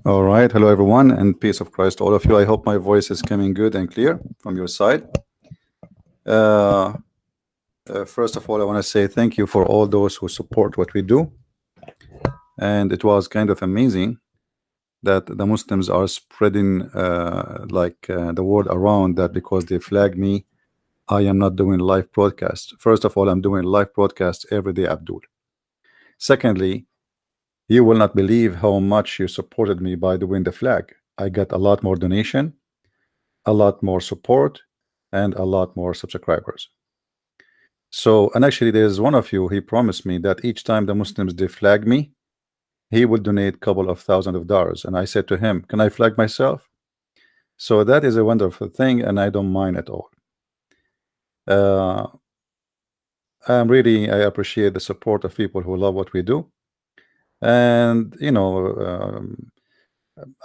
All right. Hello, everyone, and peace of Christ, to all of you. I hope my voice is coming good and clear from your side. Uh, First of all, I want to say thank you for all those who support what we do. And it was kind of amazing that the Muslims are spreading the word around that because they flagged me, I am not doing live broadcast. First of all, I'm doing live broadcast every day, Abdul. Secondly, you will not believe how much you supported me by doing the flag. I got a lot more donation, a lot more support, and a lot more subscribers. So, and actually, there's one of you, he promised me that each time the Muslims they flag me, he will donate a couple of $1,000s. And I said to him, can I flag myself? So that is a wonderful thing, and I don't mind at all. Uh, I appreciate the support of people who love what we do. And,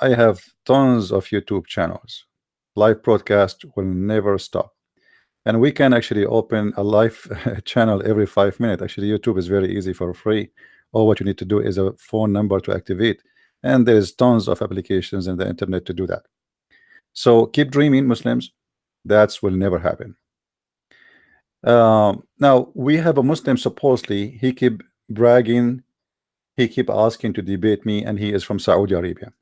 I have tons of YouTube channels. Live broadcast will never stop. And we can actually open a live channel every 5 minutes. Actually, YouTube is very easy for free. All what you need to do is a phone number to activate. And there's tons of applications in the internet to do that. So keep dreaming, Muslims. That will never happen. Now, we have a Muslim, supposedly, he keep bragging, he keep asking to debate me, and he is from Saudi Arabia.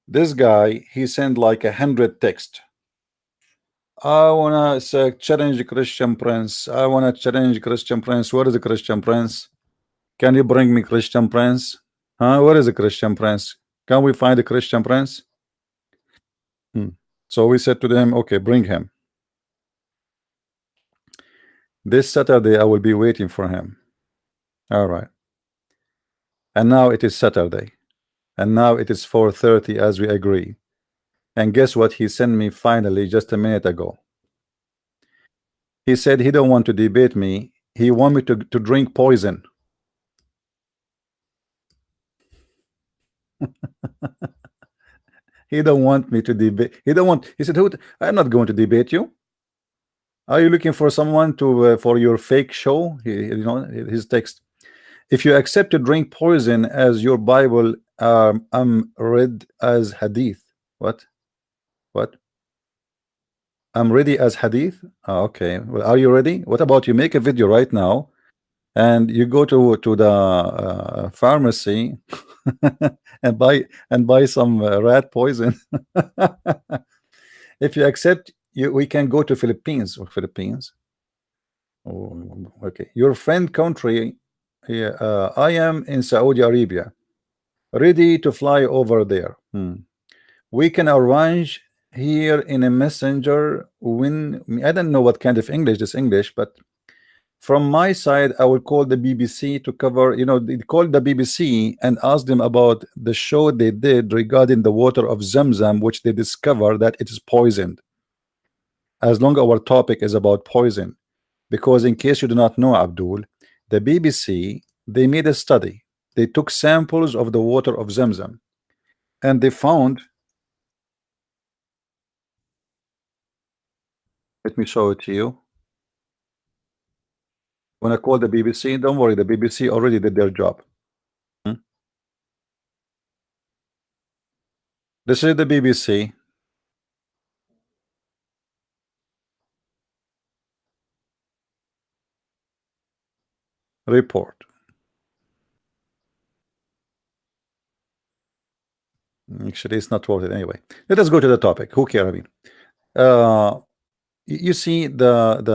This guy, he sent like 100 texts. I wanna say, challenge Christian Prince. I wanna challenge Christian Prince. Where is the Christian Prince? Can you bring me Christian Prince? Huh? Where is the Christian Prince? Can we find the Christian Prince? So we said to them, okay, bring him. This Saturday I will be waiting for him. All right. And now it is Saturday. And now it is 4:30 as we agree. And guess what he sent me finally just a minute ago? He said he don't want to debate me. He want me to drink poison. He don't want me to debate. He don't want. He said, I'm not going to debate you. Are you looking for someone to for your fake show? His text. If you accept to drink poison as your Bible, I'm read as hadith. What? What? I'm ready as hadith. Okay. Well, are you ready? What about you make a video right now, and you go to the pharmacy and buy some rat poison. If you accept, we can go to Philippines or Philippines. Oh, okay. Your friend country. Yeah, I am in Saudi Arabia, ready to fly over there. We can arrange here in a messenger when I don't know what kind of English this English, but from my side I will call the BBC to cover, they call the BBC and ask them about the show they did regarding the water of Zamzam, which they discover that it is poisoned, as long our topic is about poison. Because in case you do not know, Abdul, the BBC, they made a study. They took samples of the water of Zamzam and they found, let me show it to you. When I call the BBC, don't worry, the BBC already did their job. This is the BBC. Report. Actually, it's not worth it anyway. Let us go to the topic. Who cares? I mean, you see what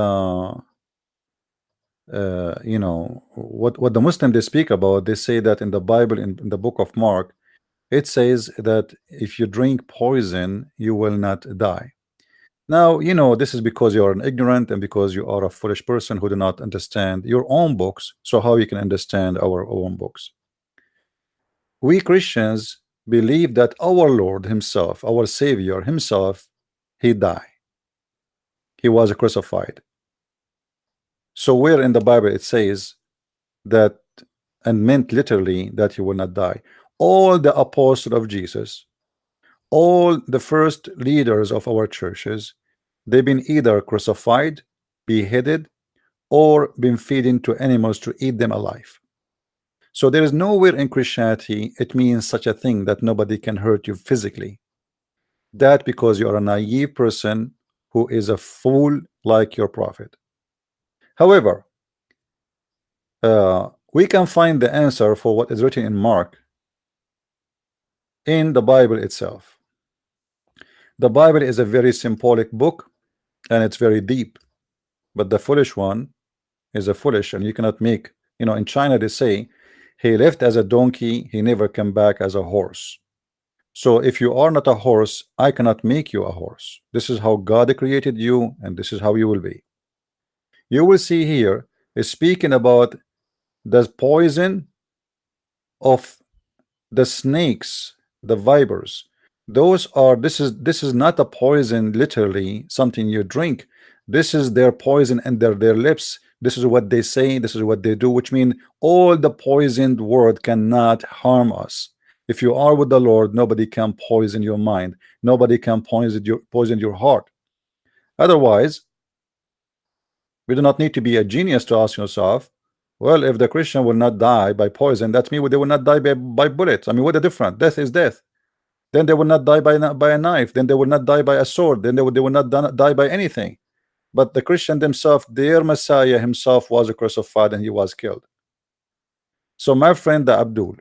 the Muslim they speak about. They say that in the Bible, in the book of Mark, it says that if you drink poison, you will not die. Now, this is because you are an ignorant and because you are a foolish person who do not understand your own books. So how you can understand our own books? We Christians believe that our Lord himself, our Savior himself, he died. He was crucified. So where in the Bible it says that, and meant literally, that he will not die? All the apostles of Jesus, all the first leaders of our churches, they've been either crucified, beheaded, or been feeding to animals to eat them alive. So there is nowhere in Christianity it means such a thing that nobody can hurt you physically. That because you are a naive person who is a fool like your prophet. However, we can find the answer for what is written in Mark in the Bible itself. The Bible is a very symbolic book and it's very deep, but the foolish one is a foolish, and you cannot make, in China they say he left as a donkey, he never came back as a horse. So if you are not a horse, I cannot make you a horse. This is how God created you, and this is how you will be. You will see here is speaking about the poison of the snakes, the vipers. Those are, this is not a poison literally something you drink. This is their poison and their lips. This is what they say, this is what they do, which mean all the poisoned word cannot harm us. If you are with the Lord, nobody can poison your mind, nobody can poison your heart. Otherwise, we do not need to be a genius to ask yourself, well, if the Christian will not die by poison, that means they will not die by bullets. I mean, what a difference. Death is death. Then they will not die by a knife, then they will not die by a sword, then they will not die by anything. But the Christian themselves, their Messiah himself was crucified and he was killed. So my friend the Abdul,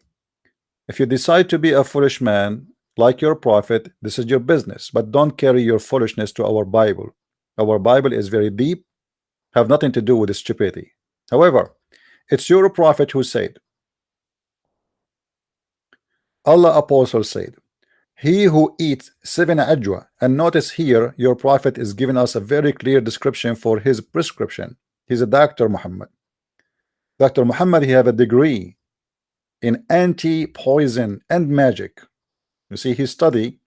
if you decide to be a foolish man like your prophet, this is your business, but don't carry your foolishness to our Bible. Our Bible is very deep, have nothing to do with stupidity. However, it's your prophet who said, Allah apostle said, he who eats 7 ajwa, and notice here your prophet is giving us a very clear description for his prescription. He's a Dr. Muhammad. Dr. Muhammad, he have a degree in anti-poison and magic. You see, he study.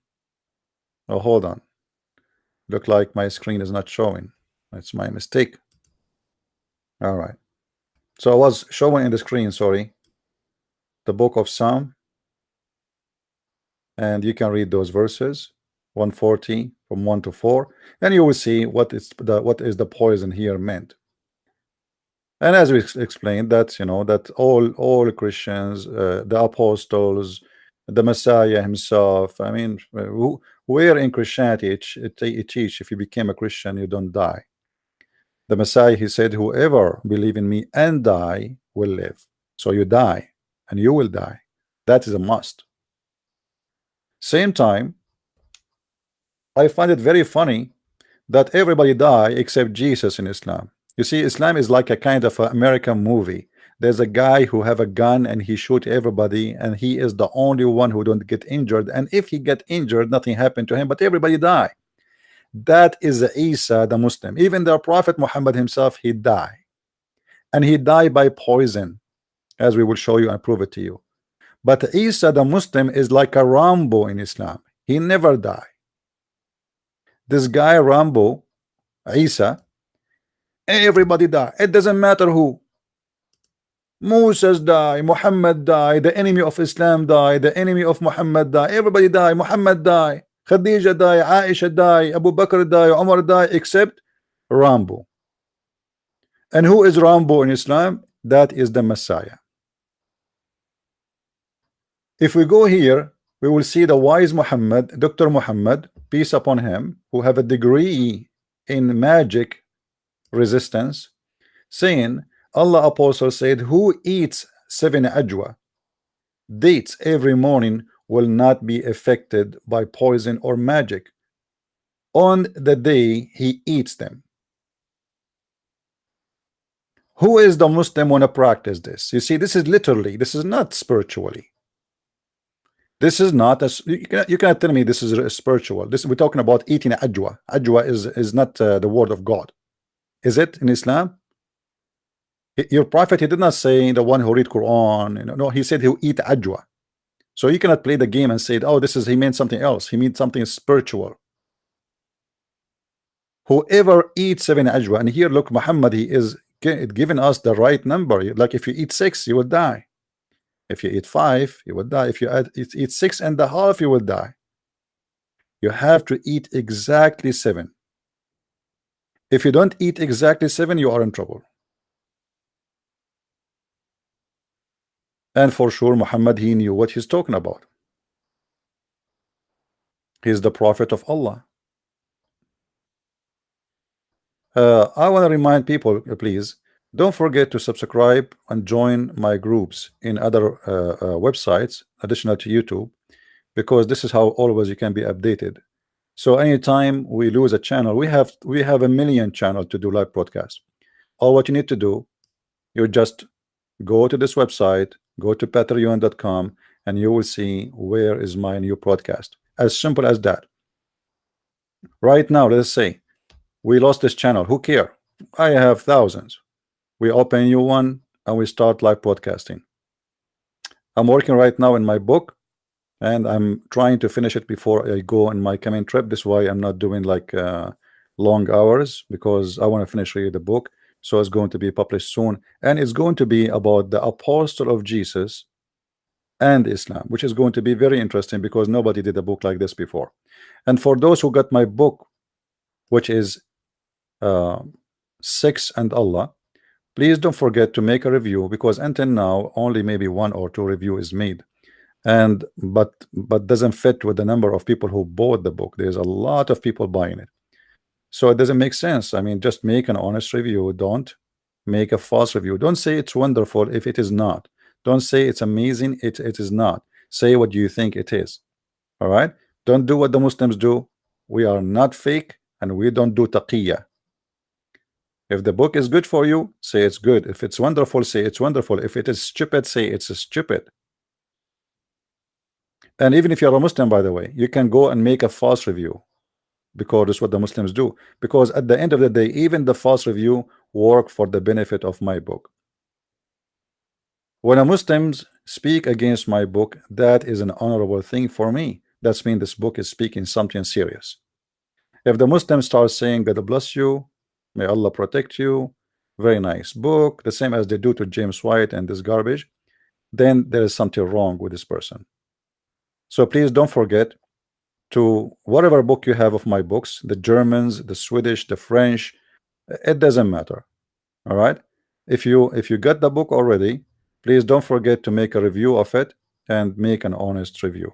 Oh, hold on. Look like my screen is not showing. That's my mistake. All right. So I was showing in the screen, sorry, the book of Psalm, and you can read those verses 140 from 1 to 4, and you will see what is the poison here meant. And as we explained, that that all Christians, the apostles, the Messiah himself, I mean, where in Christianity it teach if you became a Christian you don't die. The Messiah, he said, whoever believe in me and die will live. So you die and you will die. That is a must. Same time, I find it very funny that everybody die except Jesus in Islam. You see, Islam is like a kind of American movie. There's a guy who have a gun and he shoot everybody, and he is the only one who don't get injured, and if he get injured nothing happened to him, but everybody die. That is Isa the Muslim. Even the Prophet Muhammad himself, he died, and he died by poison, as we will show you and prove it to you. But Isa the Muslim is like a Rambo in Islam. He never die. This guy Rambo, Isa, everybody die. It doesn't matter who. Moses die, Muhammad die, the enemy of Islam die, the enemy of Muhammad die, everybody die, Muhammad die, Khadija die, Aisha die, Abu Bakr die, Umar die, except Rambo. And who is Rambo in Islam? That is the Messiah. If we go here, we will see the wise Muhammad, Dr. Muhammad, peace upon him, who have a degree in magic resistance, saying, Allah apostle said, who eats 7 ajwa dates every morning will not be affected by poison or magic on the day he eats them. Who is the Muslim want to practice this? You see, this is literally, this is not spiritually. This is not as you cannot tell me this is spiritual. This we're talking about eating ajwa. Ajwa is not the word of God. Is it in Islam? Your prophet, he did not say the one who read Quran. No, he said he'll eat ajwa. So you cannot play the game and say, oh, this is, he meant something else. He meant something spiritual. Whoever eats 7 ajwa, and here look, Muhammad, he is giving us the right number. Like if you eat 6, you will die. If you eat 5, you will die. If you eat 6.5, you will die. You have to eat exactly 7. If you don't eat exactly 7, you are in trouble. And for sure, Muhammad, he knew what he's talking about. He's the prophet of Allah. I want to remind people, please, don't forget to subscribe and join my groups in other websites additional to YouTube, because this is how always you can be updated. So anytime we lose a channel, we have a million channel to do live broadcast. All what you need to do, you just go to this website, go to patreon.com, and you will see where is my new broadcast. As simple as that. Right now, let's say we lost this channel. Who care? I have thousands. We open a new one and we start live broadcasting. I'm working right now in my book, and I'm trying to finish it before I go on my coming trip. This is why I'm not doing like long hours, because I want to finish reading the book. So it's going to be published soon, and it's going to be about the apostle of Jesus and Islam, which is going to be very interesting because nobody did a book like this before. And for those who got my book, which is Sex and Allah, please don't forget to make a review, because until now only maybe 1 or 2 review is made, and but doesn't fit with the number of people who bought the book. There's a lot of people buying it, so it doesn't make sense. I mean, just make an honest review. Don't make a false review. Don't say it's wonderful if it is not. Don't say it's amazing, it is not. Say what you think it is. All right, don't do what the Muslims do. We are not fake, and we don't do taqiyya. If the book is good for you, say it's good. If it's wonderful, say it's wonderful. If it is stupid, say it's stupid. And even if you're a Muslim, by the way, you can go and make a false review, because it's what the Muslims do. Because at the end of the day, even the false review work for the benefit of my book. When a Muslims speak against my book, that is an honorable thing for me. That's mean this book is speaking something serious. If the Muslims start saying God bless you, may Allah protect you, very nice book, the same as they do to James White and this garbage, then there is something wrong with this person. So please don't forget to whatever book you have of my books, the Germans, the Swedish, the French, it doesn't matter. All right, if you got the book already, please don't forget to make a review of it and make an honest review.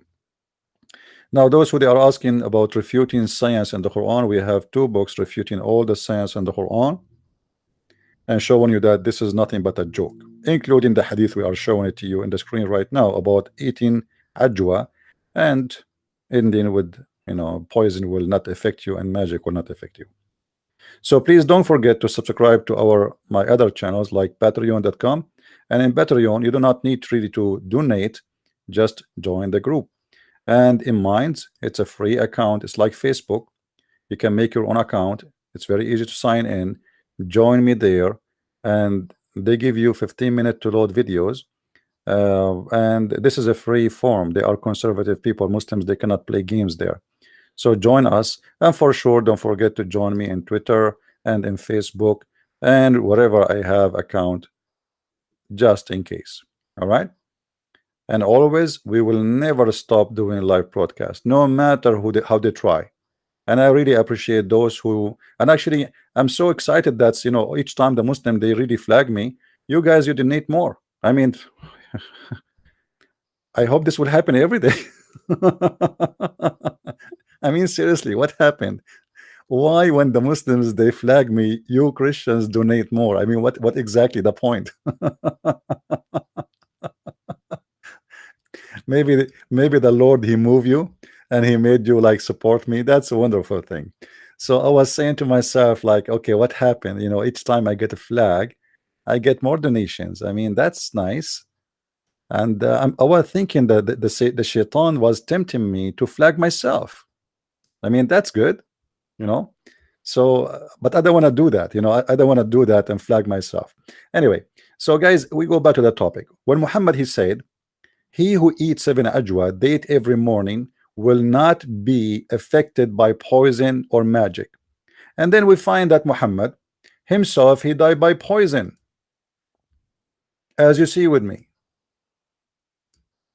Now, those who they are asking about refuting science in the Quran, we have 2 books refuting all the science in the Quran and showing you that this is nothing but a joke, including the hadith we are showing it to you in the screen right now about eating ajwa and ending with, you know, poison will not affect you and magic will not affect you. So please don't forget to subscribe to my other channels like patreon.com, and in Patreon you do not need really to donate, just join the group. And in Minds, it's a free account. It's like Facebook. You can make your own account. It's very easy to sign in. Join me there, and they give you 15 minutes to load videos. And this is a free form. They are conservative people, Muslims. They cannot play games there. So join us, and for sure, don't forget to join me in Twitter and in Facebook and wherever I have account, just in case. All right. And always, we will never stop doing live broadcast, no matter how they try. And I really appreciate those who, and actually, I'm so excited that, you know, each time the Muslim, they really flag me. You guys, you donate more. I mean, I hope this will happen every day. I mean, seriously, what happened? Why, when the Muslims they flag me, you Christians donate more? I mean, what exactly the point? maybe the Lord, he moved you and he made you like support me. That's a wonderful thing. So I was saying to myself, like, okay, what happened? You know, each time I get a flag, I get more donations. I mean, that's nice. And I was thinking that the shaitan was tempting me to flag myself. I mean, that's good, you know. So but I don't want to do that, you know. I don't want to do that and flag myself. Anyway, so guys, we go back to the topic. When Muhammad, he said, he who eats 7 ajwa date every morning will not be affected by poison or magic. And then we find that Muhammad himself, he died by poison, as you see with me.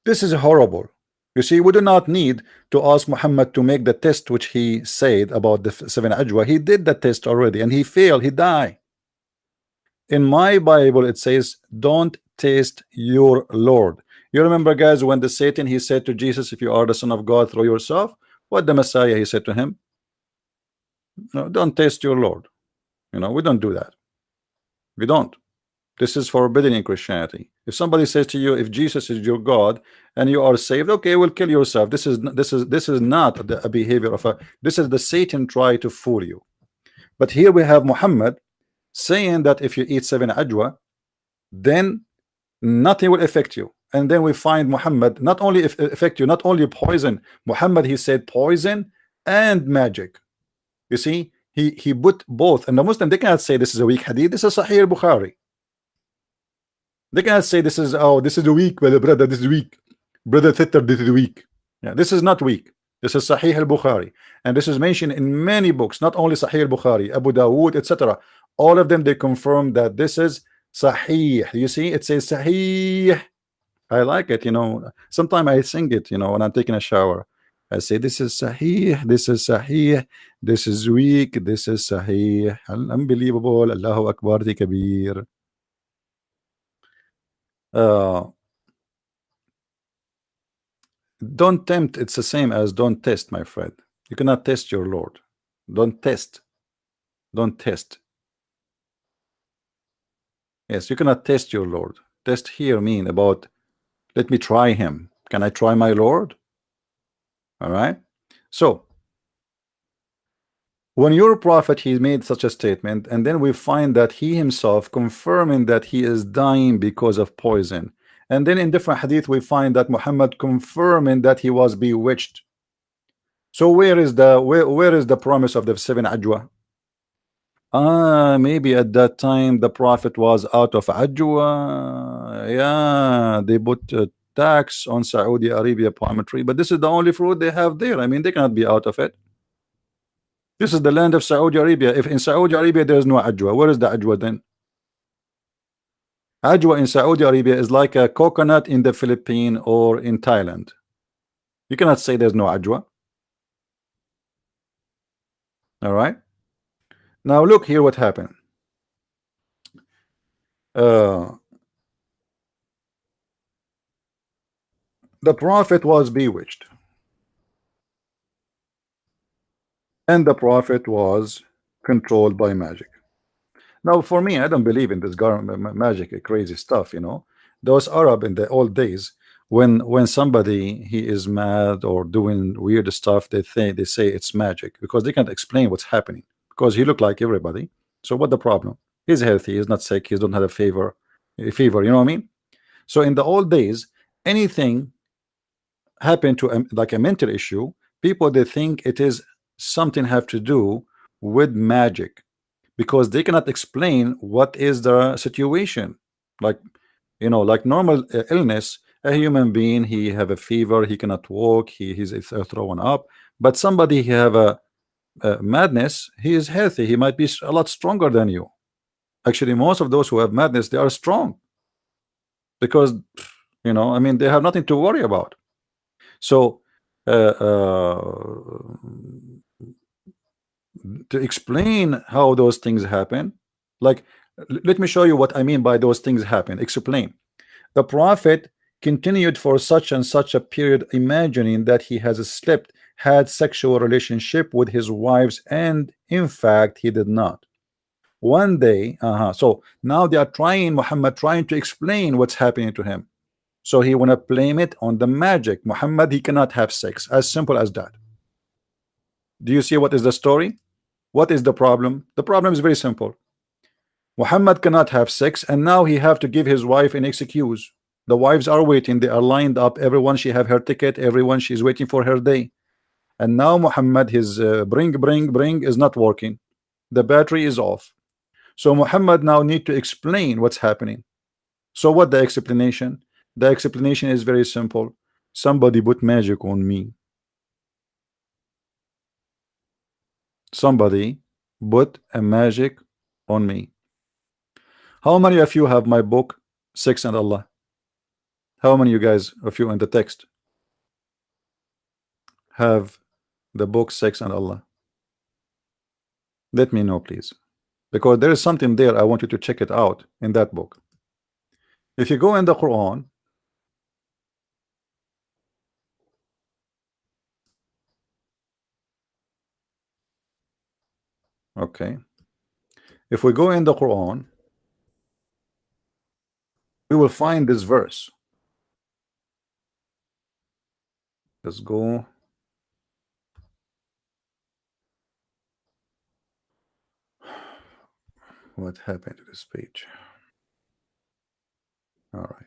This is horrible. You see, we do not need to ask Muhammad to make the test which he said about the 7 ajwa. He did the test already and he failed, he died. In my Bible it says, don't taste your Lord. You remember, guys, when the Satan, he said to Jesus, if you are the Son of God, throw yourself. What the Messiah, he said to him? No, don't taste your Lord. You know, we don't do that. We don't. This is forbidden in Christianity. If somebody says to you, if Jesus is your God and you are saved, okay, well, kill yourself. This is not a behavior of a. This is the Satan try to fool you. But here we have Muhammad saying that if you eat 7 ajwa, then nothing will affect you. And then we find Muhammad not only affect you, not only poison. Muhammad, he said poison and magic. You see, he put both. And the Muslim, they cannot say this is a weak hadith. This is Sahih Bukhari. They cannot say this is, oh, this is a weak, brother, this is weak. Brother Thitter, this is weak. Yeah, this is not weak. This is Sahih al-Bukhari. And this is mentioned in many books, not only Sahih al-Bukhari, Abu Dawood, etc. All of them, they confirm that this is Sahih. You see, it says Sahih. I like it, you know. Sometimes I sing it, you know, when I'm taking a shower. I say, this is Sahih, this is Sahih, this is weak, this is Sahih. Unbelievable. Allahu Akbar di Kabir. Don't tempt, it's the same as don't test, my friend. You cannot test your Lord. Don't test. Don't test. Yes, you cannot test your Lord. Test here mean about, let me try him. Can I try my Lord? All right. So when your prophet, he made such a statement, and then we find that he himself confirming that he is dying because of poison. And then in different hadith we find that Muhammad confirming that he was bewitched. So where is the promise of the 7 ajwa? Maybe at that time the prophet was out of ajwa. Yeah, they put a tax on Saudi Arabia palm tree, but this is the only fruit they have there. I mean, they cannot be out of it. This is the land of Saudi Arabia. If in Saudi Arabia there is no ajwa, where is the ajwa then? Ajwa in Saudi Arabia is like a coconut in the Philippines or in Thailand. You cannot say there's no ajwa. All right. Now look here what happened. The prophet was bewitched, and the prophet was controlled by magic. Now, for me, I don't believe in this magic, crazy stuff. You know, those Arab in the old days, when somebody he is mad or doing weird stuff, they say it's magic because they can't explain what's happening because he looked like everybody. So what the problem? He's healthy. He's not sick. He don't have a fever. You know what I mean? So in the old days, anything happened to like a mental issue, people they think it is something have to do with magic because they cannot explain what is the situation. Like, you know, like normal illness, a human being, he have a fever, he cannot walk, he's thrown up. But somebody he have a madness, he is healthy, he might be a lot stronger than you. Actually, most of those who have madness, they are strong because, you know, I mean, they have nothing to worry about. So to explain how those things happen, like, let me show you what I mean by those things happen. Explain. The prophet continued for such and such a period, imagining that he has slept, had sexual relationship with his wives, and in fact he did not. One day, so now they are trying, Muhammad trying to explain what's happening to him. So he wanna blame it on the magic. Muhammad, he cannot have sex. As simple as that. Do you see what is the story? What is the problem? The problem is very simple. Muhammad cannot have sex, and now he have to give his wife an excuse. The wives are waiting, they are lined up, everyone she have her ticket, everyone she's waiting for her day. And now Muhammad, his bring is not working. The battery is off. So Muhammad now need to explain what's happening. So what the explanation? The explanation is very simple. Somebody put magic on me. Somebody put a magic on me. How many of you have my book, Sex and Allah? How many of you guys of you in the text have the book Sex and Allah? Let me know, please, because there is something there. I want you to check it out in that book. If you go in the Quran, okay, if we go in the Quran, we will find this verse. Let's go. What happened to this page? All right.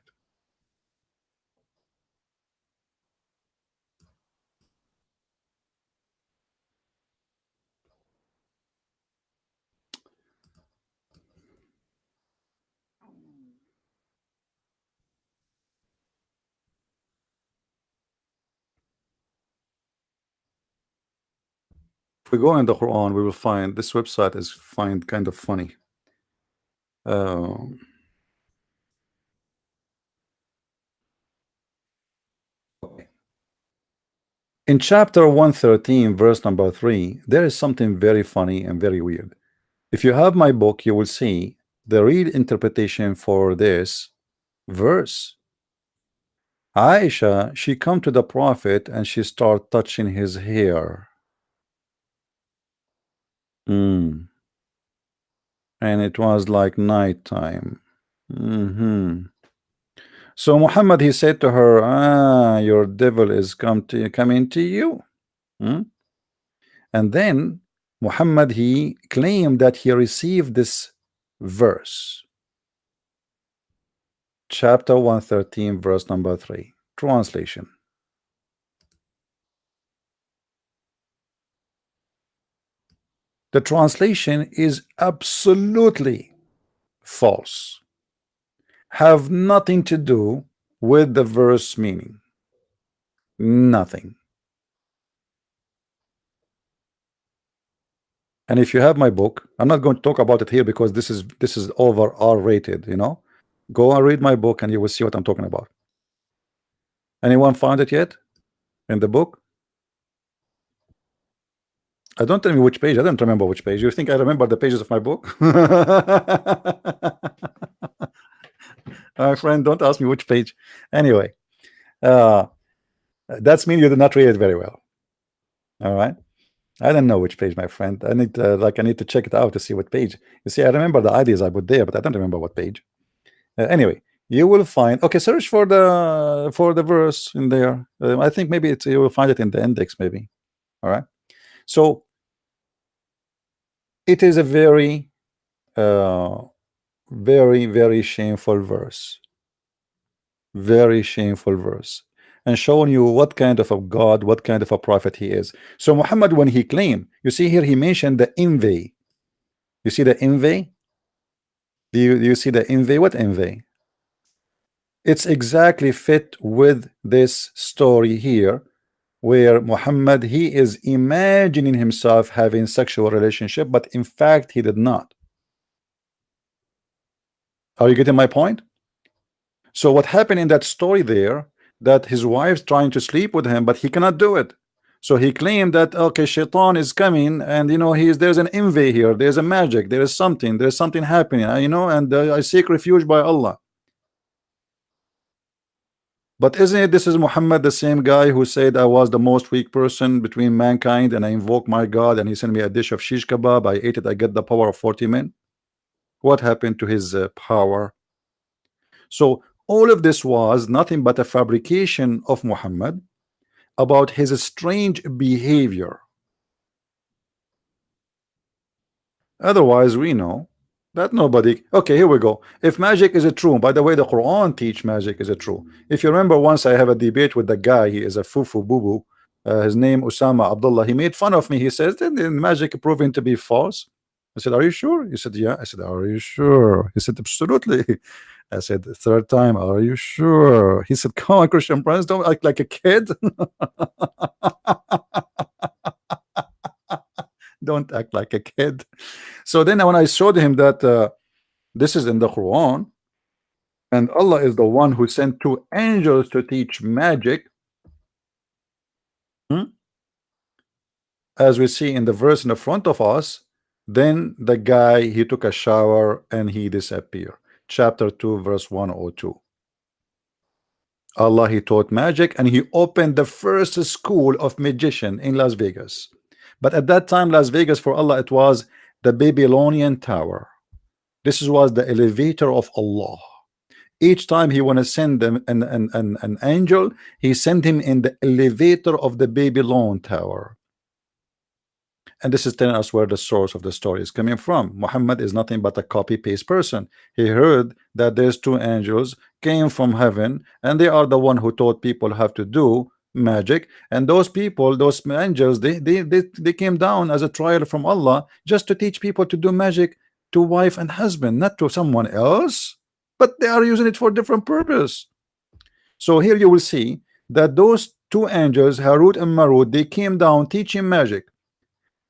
If we go in the Quran, we will find this website is find kind of funny. Um, in chapter 113, verse number 3, there is something very funny and very weird. If you have my book, you will see the real interpretation for this verse. Aisha, she come to the Prophet and she start touching his hair. And it was like nighttime. So Muhammad, he said to her, your devil is coming to you. And then Muhammad, he claimed that he received this verse. Chapter 113, verse number 3. Translation. The translation is absolutely false. Have nothing to do with the verse meaning. Nothing. And if you have my book, I'm not going to talk about it here because this is over R-rated, you know. Go and read my book and you will see what I'm talking about. Anyone found it yet in the book? Don't tell me which page. I don't remember which page. You think I remember the pages of my book? My friend, don't ask me which page. Anyway, that's mean you did not read it very well. All right. I don't know which page, my friend. I need I need to check it out to see what page. You see, I remember the ideas I put there, but I don't remember what page. Anyway, you will find. Okay, search for the verse in there. I think maybe you will find it in the index, maybe. All right. So it is a very, very shameful verse. Very shameful verse, and showing you what kind of a God, what kind of a prophet he is. So Muhammad, when he claimed, you see here, he mentioned the envy. You see the envy? Do you see the envy? What envy? It's exactly fit with this story here, where Muhammad, he is imagining himself having sexual relationship, but in fact he did not. Are you getting my point? So what happened in that story there, that his wife's trying to sleep with him, but he cannot do it. So he claimed that, okay, shaitan is coming, and you know, there's an envy here, there's a magic, there's something happening, you know, and I seek refuge by Allah. But isn't it, this is Muhammad, the same guy who said I was the most weak person between mankind, and I invoke my God, and he sent me a dish of shish kebab, I ate it, I get the power of 40 men. What happened to his power? So all of this was nothing but a fabrication of Muhammad about his strange behavior. Otherwise, we know that nobody. Okay, here we go. If magic is a true, by the way, the Quran teach magic is a true. If you remember, once I have a debate with the guy. He is a fufu boo boo. His name Usama Abdullah. He made fun of me. He says, "Then magic proven to be false." I said, "Are you sure?" He said, "Yeah." I said, "Are you sure?" He said, "Absolutely." I said, the third time, "Are you sure?" He said, "Come on, Christian Prince, don't act like a kid." Don't act like a kid. So then when I showed him that this is in the Quran, and Allah is the one who sent two angels to teach magic, as we see in the verse in the front of us, then the guy, he took a shower and he disappeared. chapter 2 verse 102. Allah, he taught magic, and he opened the first school of magician in Las Vegas. But at that time, Las Vegas for Allah, it was the Babylonian Tower. This was the elevator of Allah. Each time he want to send them an angel, he sent him in the elevator of the Babylon Tower. And this is telling us where the source of the story is coming from. Muhammad is nothing but a copy-paste person. He heard that there's two angels came from heaven, and they are the one who taught people how to do magic. And those people, those angels, they came down as a trial from Allah just to teach people to do magic to wife and husband, not to someone else. But they are using it for different purpose. So here you will see that those two angels, Harut and Marut, they came down teaching magic.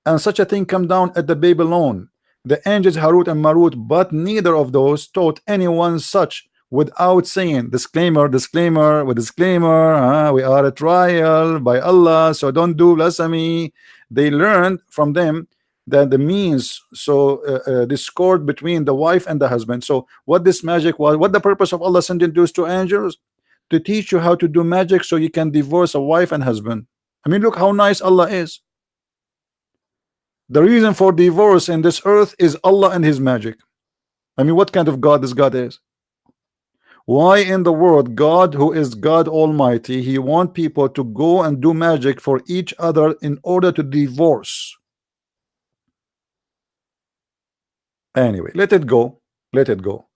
And such a thing come down at the Babylon. The angels Harut and Marut, but neither of those taught anyone such without saying disclaimer, disclaimer, with disclaimer, we are a trial by Allah, so don't do blasphemy. They learned from them that the means discord between the wife and the husband. So what this magic was, what the purpose of Allah sending those two angels? To teach you how to do magic so you can divorce a wife and husband. I mean, look how nice Allah is. The reason for divorce in this earth is Allah and his magic. I mean, what kind of God this God is? Why in the world God, who is God Almighty, he want people to go and do magic for each other in order to divorce? Anyway, let it go. Let it go.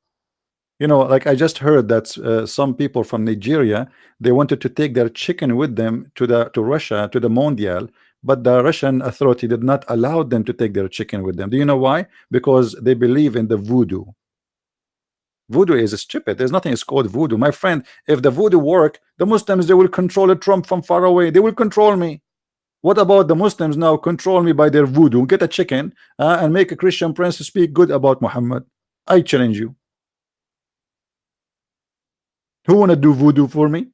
You know, like I just heard that some people from Nigeria, they wanted to take their chicken with them to Russia, to the Mondial, but the Russian authority did not allow them to take their chicken with them. Do you know why? Because they believe in the voodoo. Voodoo is stupid. There's nothing is called voodoo, my friend. If the voodoo work, the Muslims, they will control Trump from far away. They will control me. What about the Muslims now control me by their voodoo? Get a chicken and make a Christian prince speak good about Muhammad. I challenge you. Who want to do voodoo for me?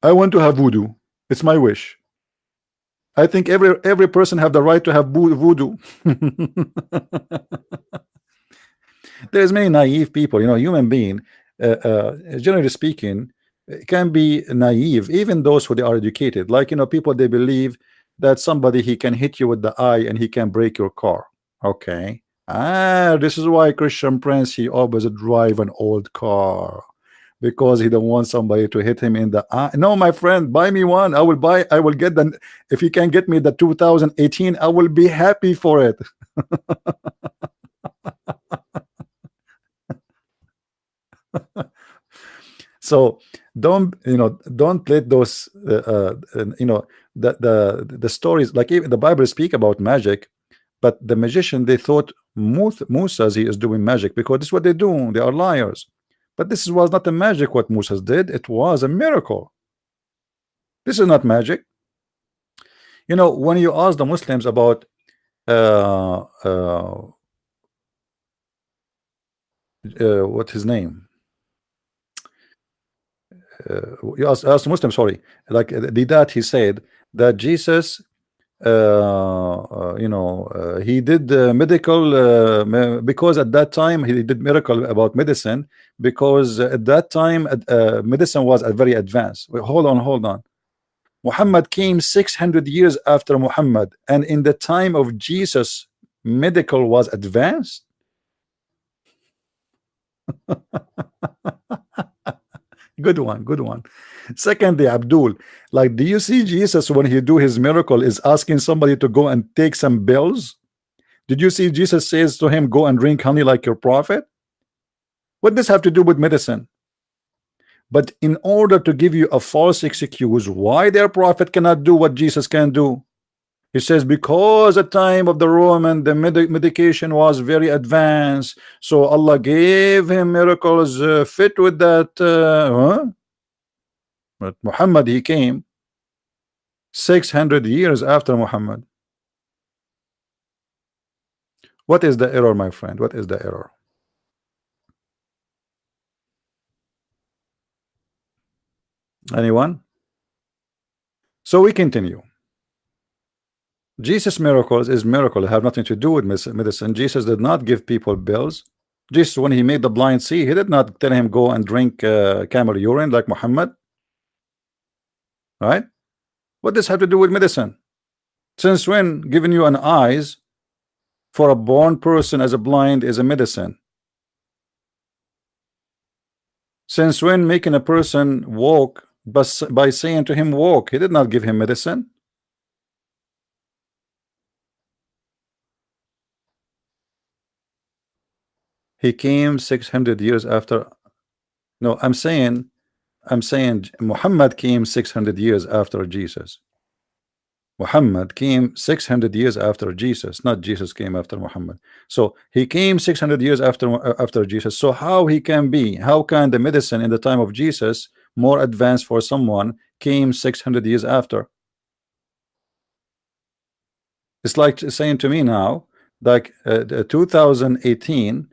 I want to have voodoo. It's my wish. I think every person have the right to have voodoo. There's many naive people, you know, human being, generally speaking, can be naive, even those who they are educated. Like, you know, people, they believe that somebody, he can hit you with the eye and he can break your car. Okay. This is why Christian Prince, he always drive an old car, because he don't want somebody to hit him in the eye. No, my friend, buy me one. I will get the, if you can get me the 2018, I will be happy for it. So don't let those the stories, like even the Bible speak about magic, but the magician, they thought Musa, he is doing magic, because this is what they do. They are liars. But this was not a magic what Musa did. It was a miracle. This is not magic. You know, when you ask the Muslims about what his name, you ask Muslim, sorry, like that he said that Jesus, he did medical because at that time he did miracle about medicine, because at that time medicine was very advanced. Wait, hold on. Muhammad came 600 years after Muhammad, and in the time of Jesus medical was advanced. Good one. Secondly, Abdul, like, do you see Jesus when he do his miracle is asking somebody to go and take some bills? Did you see Jesus says to him, go and drink honey like your prophet? What does this have to do with medicine? But in order to give you a false excuse why their prophet cannot do what Jesus can do, he says, because at the time of the Roman, the medication was very advanced, so Allah gave him miracles fit with that. But Muhammad, he came 600 years after Muhammad. What is the error, my friend? What is the error? Anyone? So we continue. Jesus' miracles is miracle, have nothing to do with medicine. Jesus did not give people bills. Jesus, when he made the blind see, he did not tell him go and drink camel urine like Muhammad, right? What does have to do with medicine? Since when giving you an eyes for a born person as a blind is a medicine? Since when making a person walk by saying to him walk, he did not give him medicine? He came 600 years after. No, I'm saying Muhammad came 600 years after Jesus. Muhammad came 600 years after Jesus, not Jesus came after Muhammad. So he came 600 years after Jesus. So how he can be? How can the medicine in the time of Jesus more advanced for someone came 600 years after? It's like saying to me now, like 2018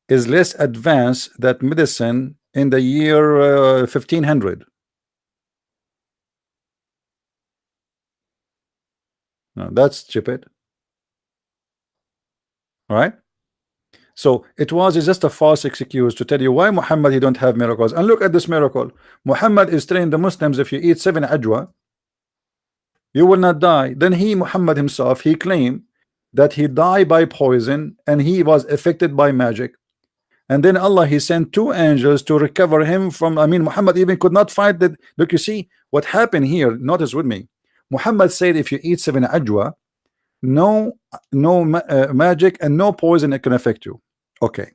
is less advanced than medicine in the year 1500. No, that's stupid. All right. So it was just a false excuse to tell you why Muhammad he don't have miracles. And look at this miracle. Muhammad is telling the Muslims, if you eat 7 ajwa, you will not die. Then he, Muhammad himself, he claimed that he died by poison and he was affected by magic. And then Allah he sent 2 angels to recover him from. I mean, Muhammad even could not fight that. Look, you see what happened here. Notice with me. Muhammad said, if you eat 7 ajwa, no magic and no poison that can affect you. Okay.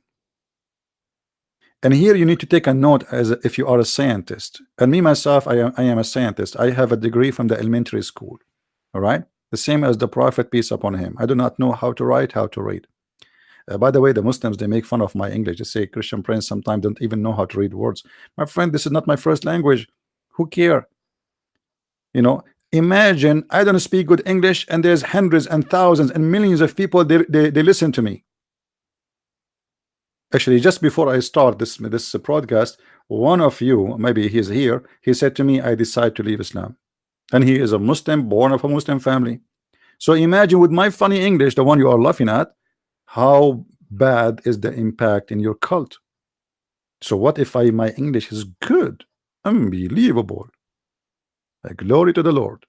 And here you need to take a note as if you are a scientist. And me myself, I am a scientist. I have a degree from the elementary school. All right, the same as the Prophet, peace upon him. I do not know how to write, how to read. By the way, the Muslims they make fun of my English. They say Christian Prince sometimes don't even know how to read words. My friend, this is not my first language. Who care? You know, imagine I don't speak good English, and there's hundreds and thousands and millions of people they listen to me. Actually, just before I start this broadcast, one of you, maybe he's here, he said to me, I decide to leave Islam. And he is a Muslim, born of a Muslim family. So imagine with my funny English, the one you are laughing at, how bad is the impact in your cult. So what if my English is good? Unbelievable. Glory to the Lord.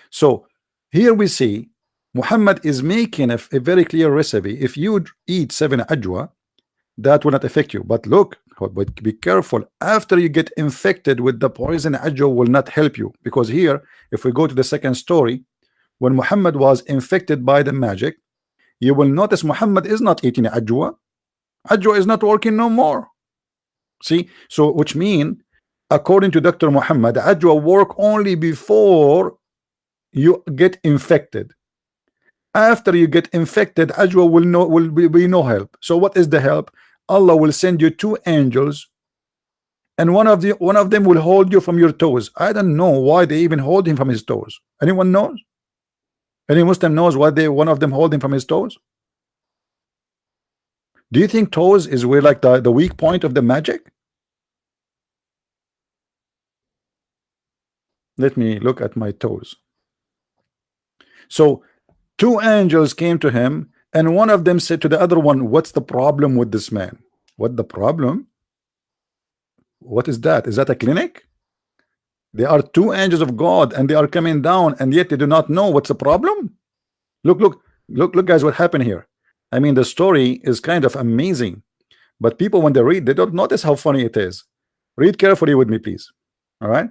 So here we see Muhammad is making a very clear recipe. If you eat 7 ajwa, that will not affect you. But look, but be careful. After you get infected with the poison, ajwa will not help you, because here, if we go to the second story, when Muhammad was infected by the magic, you will notice Muhammad is not eating ajwa. Ajwa is not working no more. See, so which mean, according to Dr. Muhammad, ajwa work only before you get infected. After you get infected, ajwa will be no help. So what is the help? Allah will send you 2 angels, and one of them will hold you from your toes. I don't know why they even hold him from his toes. Anyone knows? Any Muslim knows why one of them hold him from his toes? Do you think toes is where like the weak point of the magic? Let me look at my toes. So 2 angels came to him, and one of them said to the other one, what's the problem with this man? What the problem? What is that? Is that a clinic? They are 2 angels of God, and they are coming down, and yet they do not know what's the problem. Look, guys, what happened here. I mean, the story is kind of amazing, but people, when they read, they don't notice how funny it is. Read carefully with me, please. All right.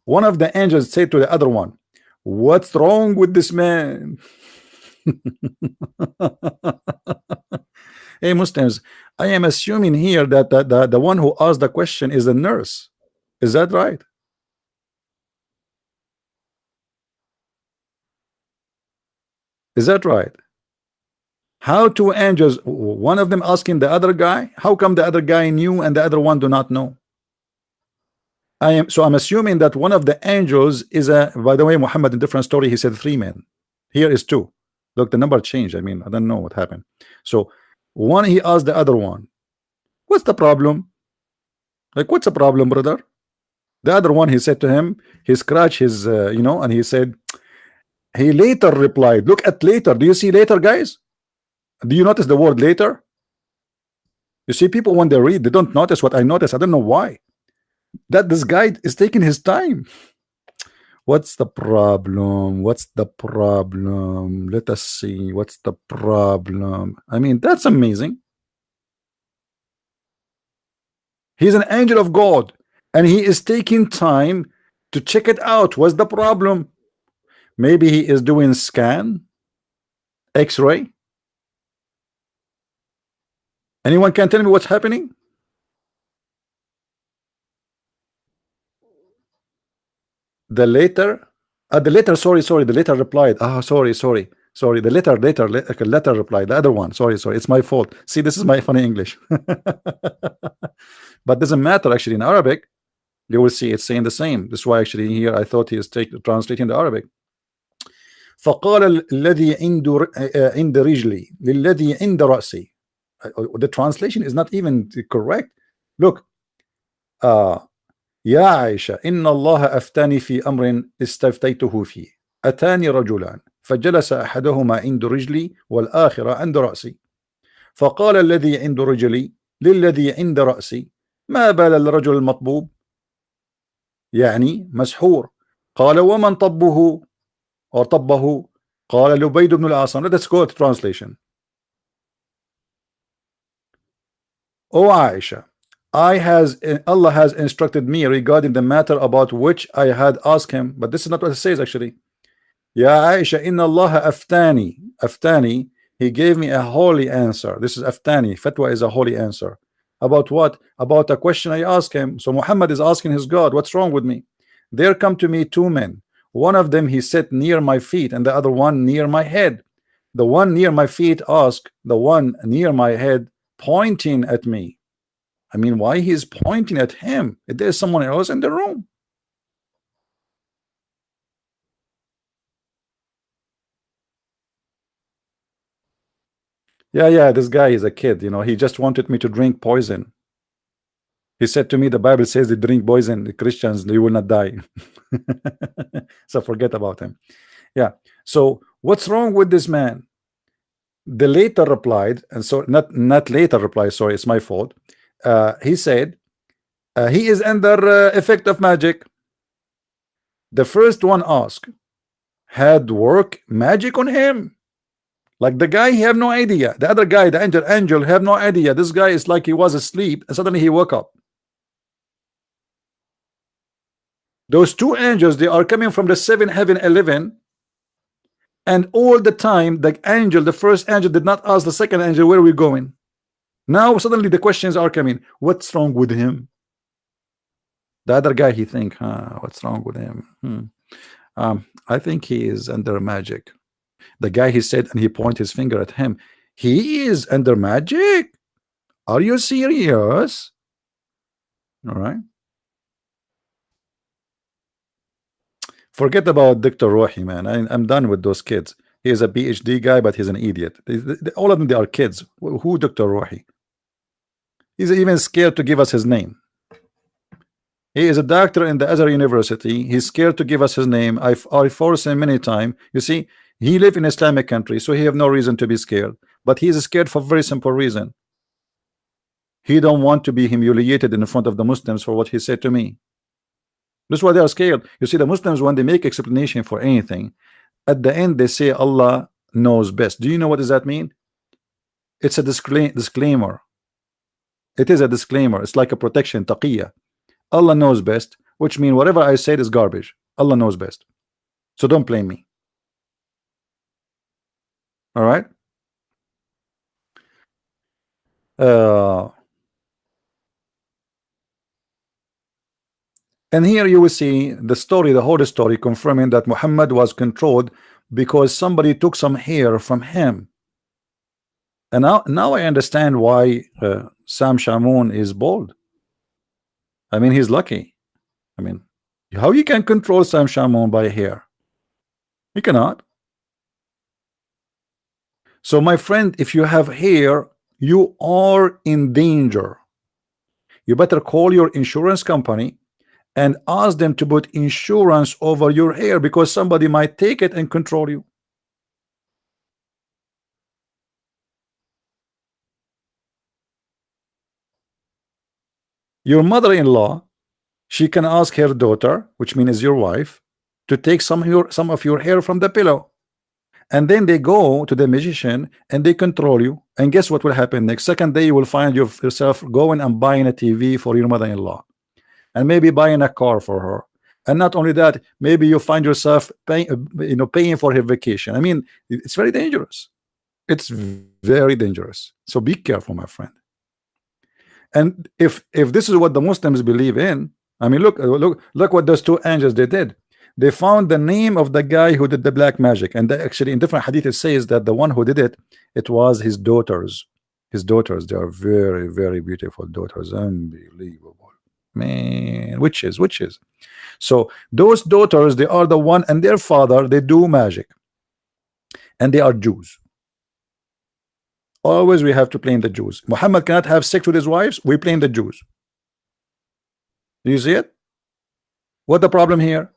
One of the angels said to the other one, what's wrong with this man? Hey, Muslims, I am assuming here that the one who asked the question is the nurse. Is that right? Is that right? How 2 angels, one of them asking the other guy, how come the other guy knew and the other one do not know? I'm assuming that one of the angels is a, by the way, Muhammad in different story he said 3 men. Here is 2. Look, the number changed. I mean, I don't know what happened. So one, he asked the other one, what's the problem? Like, what's the problem, brother? The other one, he said to him, he scratched his and he said, he later replied. Look at later. Do you see later, guys? Do you notice the word later? You see, people when they read, they don't notice what I notice. I don't know why. That this guy is taking his time. What's the problem? What's the problem? Let us see. What's the problem? I mean, that's amazing. He's an angel of God, and he is taking time to check it out. What's the problem? Maybe he is doing scan, X-ray. Anyone can tell me what's happening? The later, the letter. Sorry. The letter replied. Ah, sorry. The letter replied. The other one. Sorry. It's my fault. See, this is my funny English. But doesn't matter actually in Arabic. You will see it's saying the same. This is why actually here I thought he is translating the Arabic. فقال الذي عند رجلي للذي عند رأسي. The translation is not even correct. Look, يا عائشة إن الله أفتاني في أمر استفتيته فيه أتاني رجلان فجلس أحدهما عند رجلي والآخر عند رأسي فقال الذي عند رجلي للذي عند رأسي ما بال الرجل المطبوب يعني مسحور قال ومن طبه or طبه قال لبيد بن الأعصم. Let's go to translation. O Aisha, Allah has instructed me regarding the matter about which I had asked him, but this is not what it says actually. Ya Aisha, inna Allah aftani, he gave me a holy answer. This is aftani. Fatwa is a holy answer. About what? About a question I asked him. So Muhammad is asking his God, what's wrong with me? There come to me two men. One of them he sat near my feet, and the other one near my head. The one near my feet asked the one near my head, pointing at me. I mean, why he's pointing at him? If there's someone else in the room. Yeah, this guy is a kid, you know, he just wanted me to drink poison. He said to me, the Bible says they drink poison, the Christians, they will not die. So forget about him. Yeah. So what's wrong with this man? The later replied, and so not later replied, sorry, it's my fault. He said he is under effect of magic. The first one asked, had work magic on him? Like the guy, he have no idea. The other guy, the angel have no idea. This guy is like he was asleep and suddenly he woke up. Those two angels, they are coming from the 7th heaven 11, and all the time the angel, the first angel, did not ask the second angel, where are we going? Now suddenly the questions are coming. What's wrong with him? The other guy, he think, what's wrong with him? I think he is under magic. The guy, he said, and he pointed his finger at him. He is under magic? Are you serious? All right. Forget about Dr. Rohi, man. I'm done with those kids. He is a PhD guy, but he's an idiot. All of them, they are kids. Who Dr. Rohi? He's even scared to give us his name. He is a doctor in the Azhar University. He's scared to give us his name. I forced him many times. You see, he live in Islamic country, so he have no reason to be scared. But he is scared for a very simple reason. He don't want to be humiliated in front of the Muslims for what he said to me. That's why they are scared. You see, the Muslims, when they make explanation for anything, at the end they say Allah knows best. Do you know what does that mean? It's a disclaimer. It is a disclaimer. It's like a protection, taqiyya. Allah knows best, which means whatever I said is garbage. Allah knows best. So don't blame me. All right. And here you will see the story, the whole story, confirming that Muhammad was controlled because somebody took some hair from him. And now I understand why Sam Shamoun is bald. I mean, he's lucky. I mean, how you can control Sam Shamoun by hair? You cannot. So my friend, if you have hair, you are in danger. You better call your insurance company and ask them to put insurance over your hair, because somebody might take it and control you. Your mother-in-law, she can ask her daughter, which means your wife, to take some of your hair from the pillow, and then they go to the magician and they control you. And guess what will happen next? Second day, you will find yourself going and buying a TV for your mother-in-law, and maybe buying a car for her. And not only that, maybe you find yourself paying for her vacation. I mean, it's very dangerous. It's very dangerous. So be careful, my friend. And if this is what the Muslims believe in, I mean, look what those two angels they did. They found the name of the guy who did the black magic, and actually in different hadith it says that the one who did it, it was his daughters. His daughters, they are very, very beautiful daughters, unbelievable, man. Witches. So those daughters, they are the one, and their father, they do magic, and they are Jews. Always we have to blame the Jews. Muhammad cannot have sex with his wives, we blame the Jews. Do you see it? What the problem here?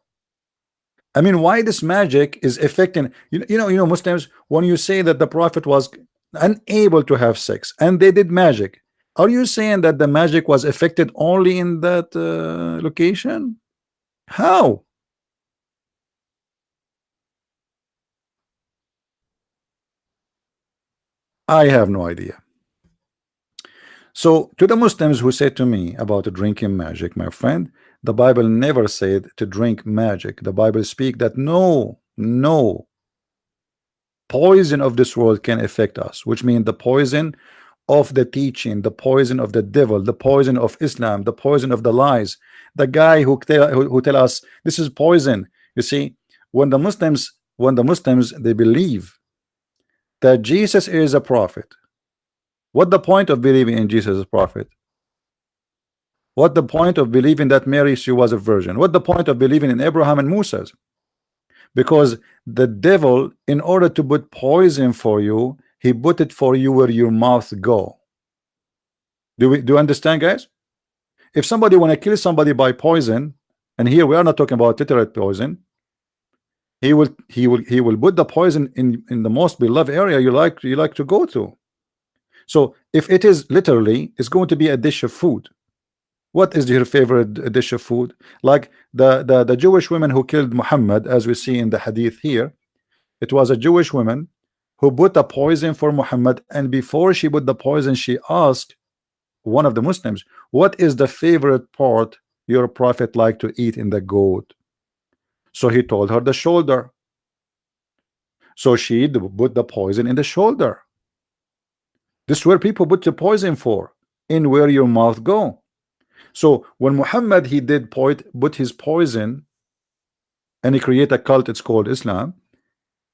I mean, why this magic is affecting Muslims? When you say that the prophet was unable to have sex and they did magic, are you saying that the magic was affected only in that location? How? I have no idea. So to the Muslims who say to me about drinking magic, my friend, the Bible never said to drink magic. The Bible speak that no poison of this world can affect us, which means the poison of the teaching, the poison of the devil, the poison of Islam, the poison of the lies, the guy who tell us this is poison. You see, when the Muslims they believe that Jesus is a prophet, what the point of believing in Jesus as a prophet? What the point of believing that Mary, she was a virgin? What the point of believing in Abraham and Moses? Because the devil, in order to put poison for you, he put it for you where your mouth go. Do you understand, guys? If somebody want to kill somebody by poison, and here we are not talking about literal poison, he will put the poison in the most beloved area you like to go to. So if it is literally, it's going to be a dish of food. What is your favorite dish of food? Like the Jewish women who killed Muhammad, as we see in the hadith here, it was a Jewish woman who put a poison for Muhammad, and before she put the poison, she asked one of the Muslims, what is the favorite part your prophet like to eat in the goat? So he told her the shoulder. So she put the poison in the shoulder. This is where people put the poison for, in where your mouth go. So when Muhammad he did put his poison and he create a cult, it's called Islam,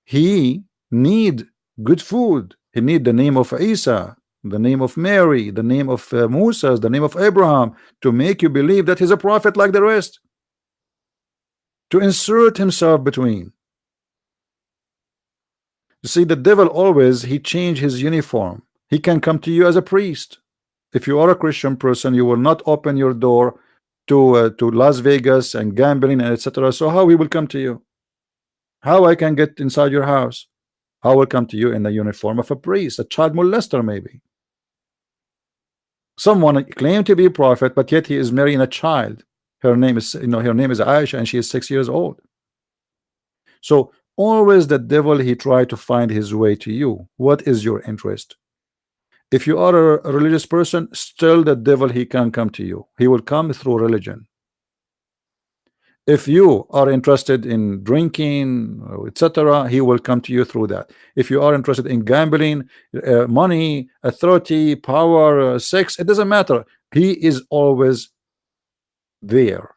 he need good food. He need the name of Isa, the name of Mary, the name of Moses, the name of Abraham, to make you believe that he's a prophet like the rest, to insert himself between. You see, the devil always he change his uniform. He can come to you as a priest. If you are a Christian person, you will not open your door to Las Vegas and gambling and etc. So how he will come to you? How I can get inside your house? I will come to you in the uniform of a priest, a child molester maybe. Someone claimed to be a prophet, but yet he is marrying a child. Her name is Aisha, and she is 6 years old. So always the devil he tried to find his way to you. What is your interest? If you are a religious person, still the devil he can come to you. He will come through religion. If you are interested in drinking, etc., he will come to you through that. If you are interested in gambling, money, authority, power, sex, it doesn't matter. He is always there.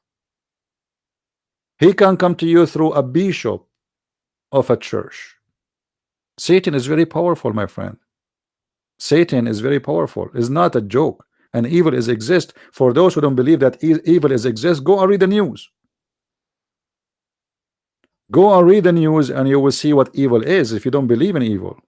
He can come to you through a bishop of a church. Satan is very powerful, my friend. Satan is very powerful. It's not a joke. And evil is exist. For those who don't believe that evil is exist, go and read the news. Go and read the news and you will see what evil is if you don't believe in evil.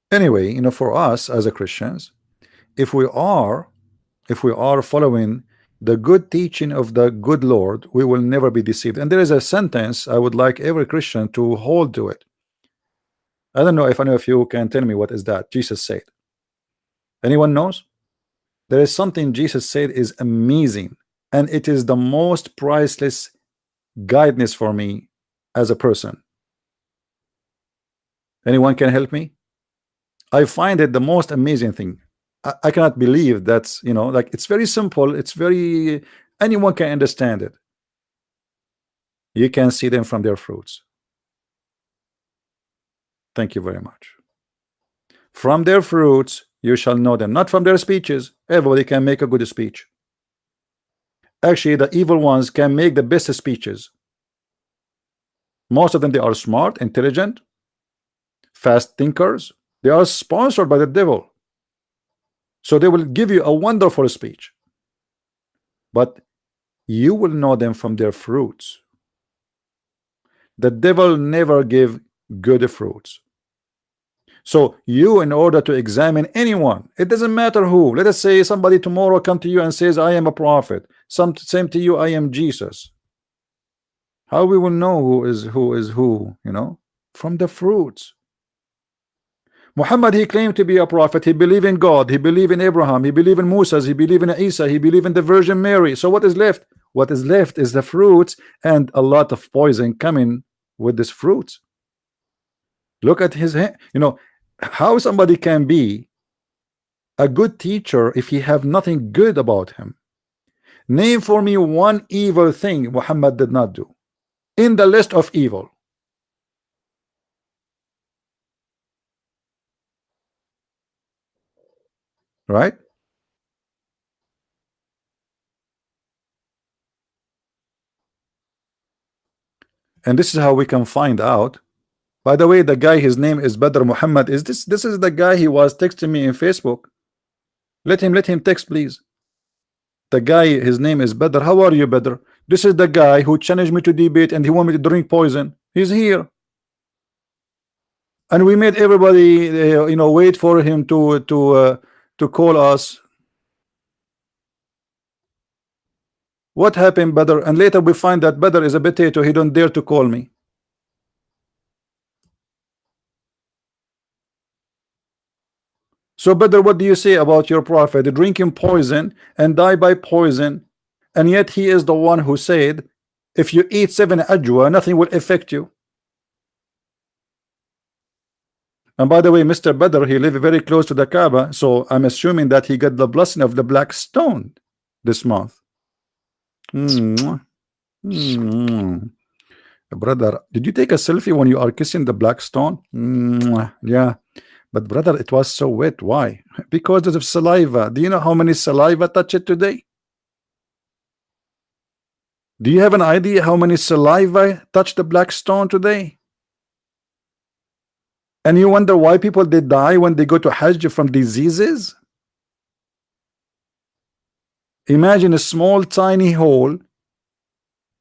Anyway, for us as a Christians, if we are following the good teaching of the good Lord, we will never be deceived. And there is a sentence I would like every Christian to hold to it. I don't know if any of you can tell me what is that Jesus said. Anyone knows? There is something Jesus said is amazing, and it is the most priceless guidance for me as a person. Anyone can help me? I find it the most amazing thing. I cannot believe that's, you know, like, it's very simple, it's very, anyone can understand it. You can see them from their fruits. Thank you very much. From their fruits you shall know them, not from their speeches. Everybody can make a good speech. Actually, the evil ones can make the best speeches. Most of them, they are smart, intelligent, fast thinkers. They are sponsored by the devil, so they will give you a wonderful speech, but you will know them from their fruits. The devil never give good fruits. So you, in order to examine anyone, it doesn't matter who, let us say somebody tomorrow come to you and says, I am a prophet. Same to you, I am Jesus. How we will know who is who, you know? From the fruits. Muhammad, he claimed to be a prophet. He believed in God. He believed in Abraham. He believed in Moses. He believed in Isa. He believed in the Virgin Mary. So what is left? What is left is the fruits, and a lot of poison coming with this fruits. Look at his hand. You know how somebody can be a good teacher if he have nothing good about him. Name for me one evil thing Muhammad did not do in the list of evil. Right? And this is how we can find out. By the way, the guy, his name is Badr Muhammad. Is this is the guy he was texting me in Facebook? Let him text, please. The guy, his name is Badr. How are you, Badr? This is the guy who challenged me to debate and he wanted me to drink poison. He's here. And we made everybody you know, wait for him to call us. What happened, Badr? And later we find that Badr is a potato. He don't dare to call me. So Badr, what do you say about your prophet drinking poison and die by poison? And yet he is the one who said, if you eat 7 ajwa, nothing will affect you. And by the way, Mr. Badr, he lived very close to the Kaaba, so I'm assuming that he got the blessing of the black stone this month. Brother, did you take a selfie when you are kissing the black stone? Yeah, but brother, it was so wet. Why? Because of saliva. Do you know how many saliva touch it today? Do you have an idea how many saliva touch the black stone today? And you wonder why people they die when they go to Hajj from diseases? Imagine a small tiny hole,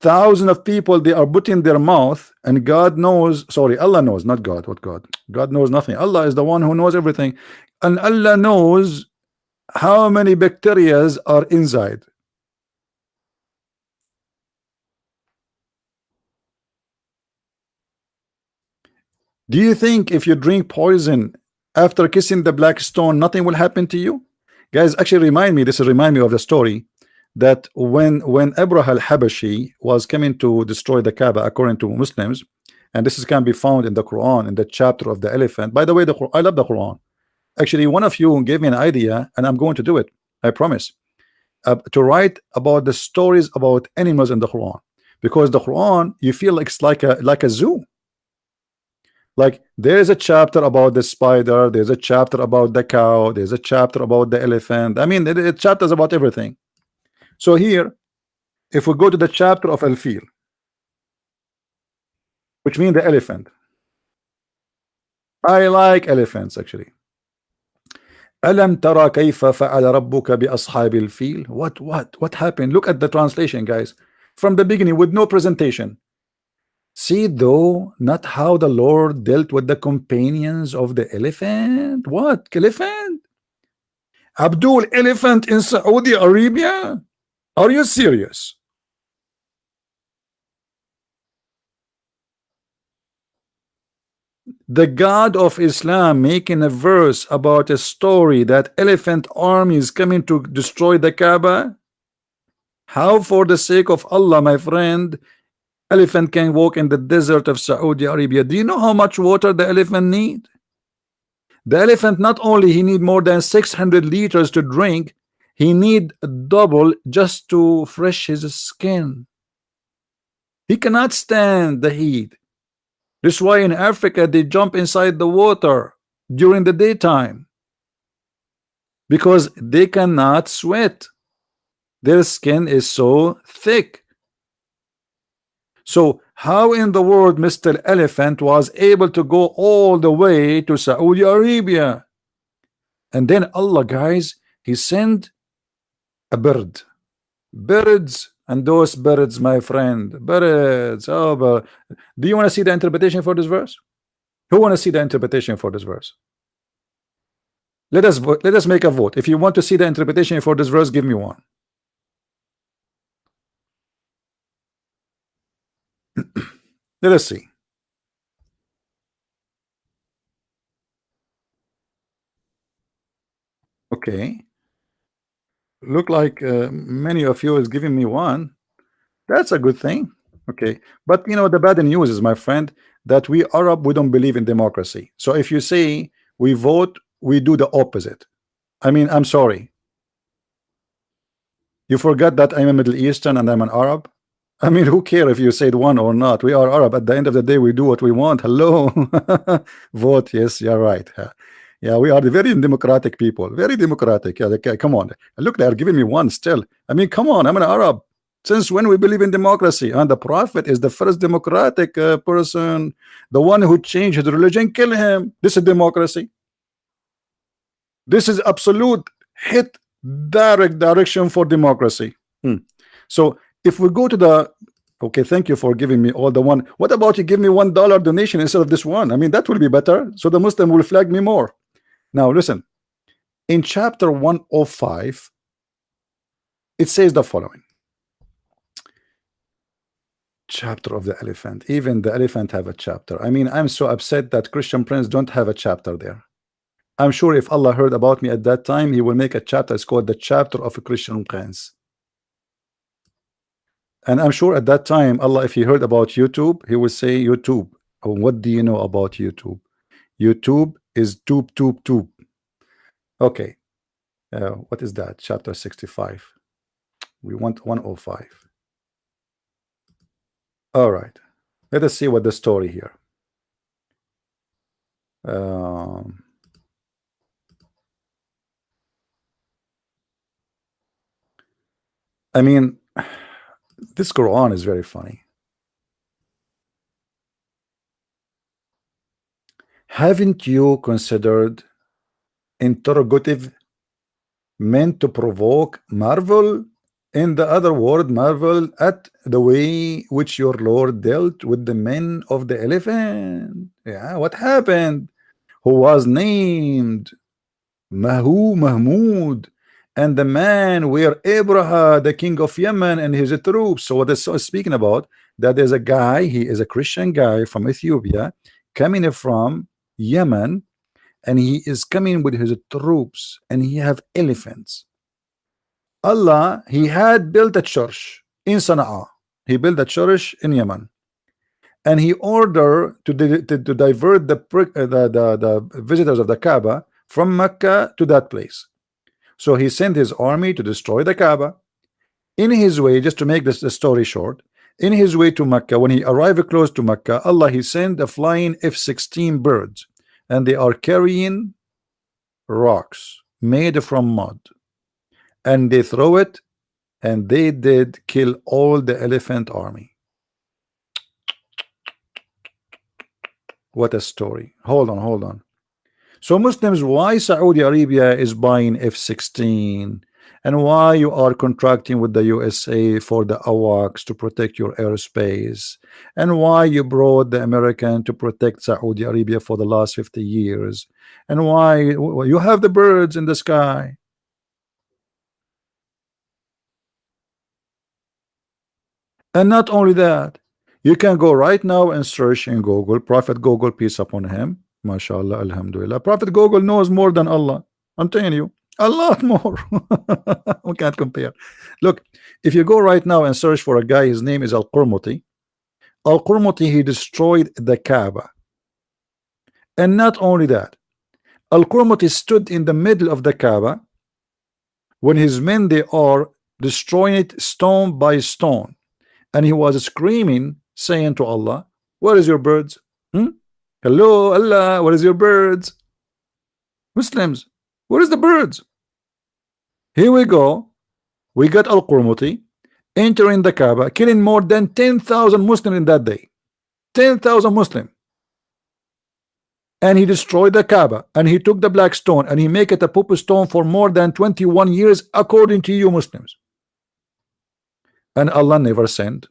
thousands of people they are putting their mouth, and God knows, sorry, Allah knows, not God. What God? God knows nothing. Allah is the one who knows everything, and Allah knows how many bacteria are inside. Do you think if you drink poison after kissing the black stone, nothing will happen to you? Guys, actually remind me of the story that when Abraha al-Habashi was coming to destroy the Kaaba, according to Muslims, and this can be found in the Quran, in the chapter of the elephant. By the way, I love the Quran. Actually, one of you gave me an idea, and I'm going to do it. I promise. To write about the stories about animals in the Quran, because the Quran, you feel like it's like a zoo. Like there's a chapter about the spider, there's a chapter about the cow, there's a chapter about the elephant. I mean, it chapters about everything. So here, if we go to the chapter of al-fil, which means the elephant. I like elephants actually. Alam tara kayfa fa'ala rabbuka bi ashabil fil? What happened? Look at the translation, guys. From the beginning with no presentation. See though not how the Lord dealt with the companions of the elephant. What elephant? Abdul elephant in Saudi Arabia? Are you serious? The God of Islam making a verse about a story that elephant army is coming to destroy the Kaaba? How, for the sake of Allah, my friend, elephant can walk in the desert of Saudi Arabia? Do you know how much water the elephant need? The elephant not only he need more than 600 liters to drink, he need double just to fresh his skin. He cannot stand the heat. That's why in Africa they jump inside the water during the daytime, because they cannot sweat. Their skin is so thick. So how in the world Mr. Elephant was able to go all the way to Saudi Arabia? And then Allah, guys, he sent a bird. Birds, and those birds, my friend, birds. Oh, but do you want to see the interpretation for this verse? Who want to see the interpretation for this verse? Let us vote. Let us make a vote. If you want to see the interpretation for this verse, give me one. Let us see. Okay. Look like many of you is giving me one. That's a good thing. Okay. But you know, the bad news is, my friend, that we Arab, we don't believe in democracy. So if you say we vote, we do the opposite. I mean, I'm sorry. You forgot that I'm a Middle Eastern and I'm an Arab? I mean, who care if you said one or not? We are Arab. At the end of the day, we do what we want. Hello. Vote. Yes, you're right. Yeah, we are the very democratic people. Very democratic. Yeah, okay, come on. Look, they are giving me one still. I mean, come on. I'm an Arab. Since when we believe in democracy? And the Prophet is the first democratic person. The one who changed his religion, kill him. This is democracy. This is absolute hit direct direction for democracy. So if we go to the, okay, thank you for giving me all the one. What about you give me $1 donation instead of this one? I mean, that will be better. So the Muslim will flag me more. Now listen, in chapter 105, it says the following. Chapter of the elephant. Even the elephant have a chapter. I mean, I'm so upset that Christian Prince don't have a chapter there. I'm sure if Allah heard about me at that time, he will make a chapter. It's called the chapter of a Christian Prince. And I'm sure at that time, Allah, if he heard about YouTube, he would say, YouTube. Oh, what do you know about YouTube? YouTube is tube. Okay. What is that? Chapter 65. We want 105. All right. Let us see what the story here. I mean, this Quran is very funny. Haven't you considered interrogative meant to provoke marvel? In the other word, marvel at the way which your Lord dealt with the men of the elephant. Yeah, what happened? Who was named Mahmud, and the man were Abraha, the king of Yemen, and his troops. So what is speaking about, that there's a guy, he is a Christian guy from Ethiopia, coming from Yemen, and he is coming with his troops, and he have elephants. Allah, he had built a church in Sana'a. He built a church in Yemen, and he ordered to divert the visitors of the Kaaba from Mecca to that place. So he sent his army to destroy the Kaaba. In his way, just to make this the story short, in his way to Mecca, when he arrived close to Mecca, Allah, he sent a flying F-16 birds, and they are carrying rocks made from mud, and they throw it, and they did kill all the elephant army. What a story. Hold on. So Muslims, why Saudi Arabia is buying F-16, and why you are contracting with the USA for the AWACS to protect your airspace, and why you brought the American to protect Saudi Arabia for the last 50 years, and why you have the birds in the sky. And not only that, you can go right now and search in Google, Prophet Google, peace upon him, mashallah, alhamdulillah. Prophet Google knows more than Allah. I'm telling you, a lot more. We can't compare. Look, if you go right now and search for a guy, his name is Al-Qurmuti. Al-Qurmuti, he destroyed the Kaaba. And not only that, Al-Qurmuti stood in the middle of the Kaaba when his men, they are destroying it stone by stone. And he was screaming, saying to Allah, where is your birds? Hello, Allah, where is your birds? Muslims, where is the birds? Here we go. We got Al-Qurmuti entering the Kaaba, killing more than 10,000 Muslims in that day. 10,000 Muslims. And he destroyed the Kaaba, and he took the black stone and he make it a poop stone for more than 21 years, according to you Muslims. And Allah never sent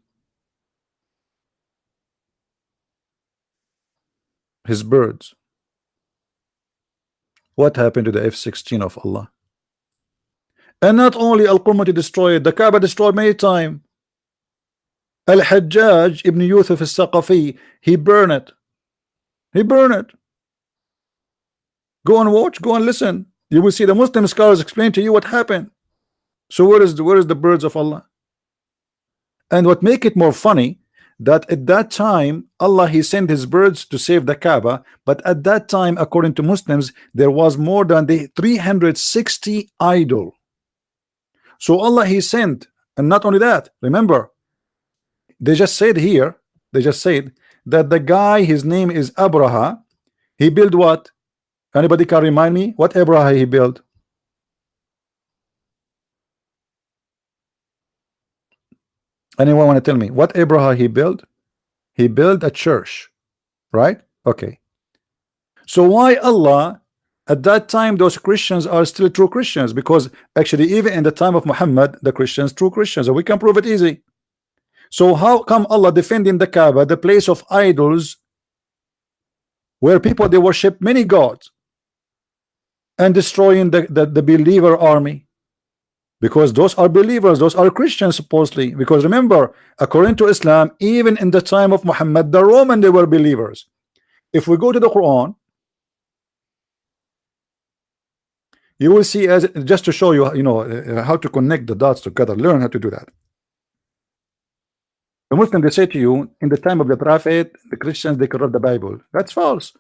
his birds. What happened to the F-16 of Allah? And not only Al-Qurmuti destroyed, the Kaaba destroyed many times. Al-Hajjaj ibn Yusuf al-Saqafi, he burned it. He burned it. Go and watch, go and listen. You will see the Muslim scholars explain to you what happened. So where is the birds of Allah? And what make it more funny, that at that time Allah, he sent his birds to save the Kaaba, but at that time, according to Muslims, there was more than the 360 idol. So Allah, he sent, and not only that, remember, they just said here, they just said that the guy, his name is Abraha, he built what? Anybody can remind me what Abraha he built? Anyone want to tell me what Abraha he built? He built a church, right? Okay. So why Allah at that time those Christians are still true Christians? Because actually even in the time of Muhammad, the Christians true Christians, and we can prove it easy. So how come Allah defending the Kaaba, the place of idols, where people they worship many gods, and destroying the believer army? Because those are believers, those are Christians supposedly. Because remember, according to Islam, even in the time of Muhammad, the Roman, they were believers. If we go to the Quran, you will see, as just to show you, how to connect the dots together, learn how to do that. The Muslim, they say to you, in the time of the Prophet, the Christians, they corrupt the Bible. That's false.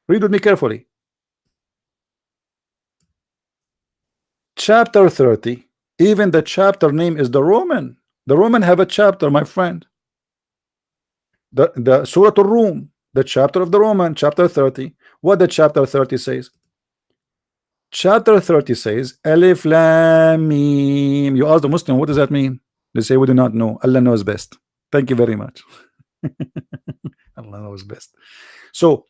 Read with me carefully. Chapter 30. Even the chapter name is the Roman. The Roman have a chapter, my friend. The Surah Al-Rum, the chapter of the Roman, chapter 30. What the chapter 30 says? Chapter 30 says, Alif Lam Mim. You ask the Muslim, what does that mean? They say, we do not know. Allah knows best. Thank you very much. Allah knows best. So,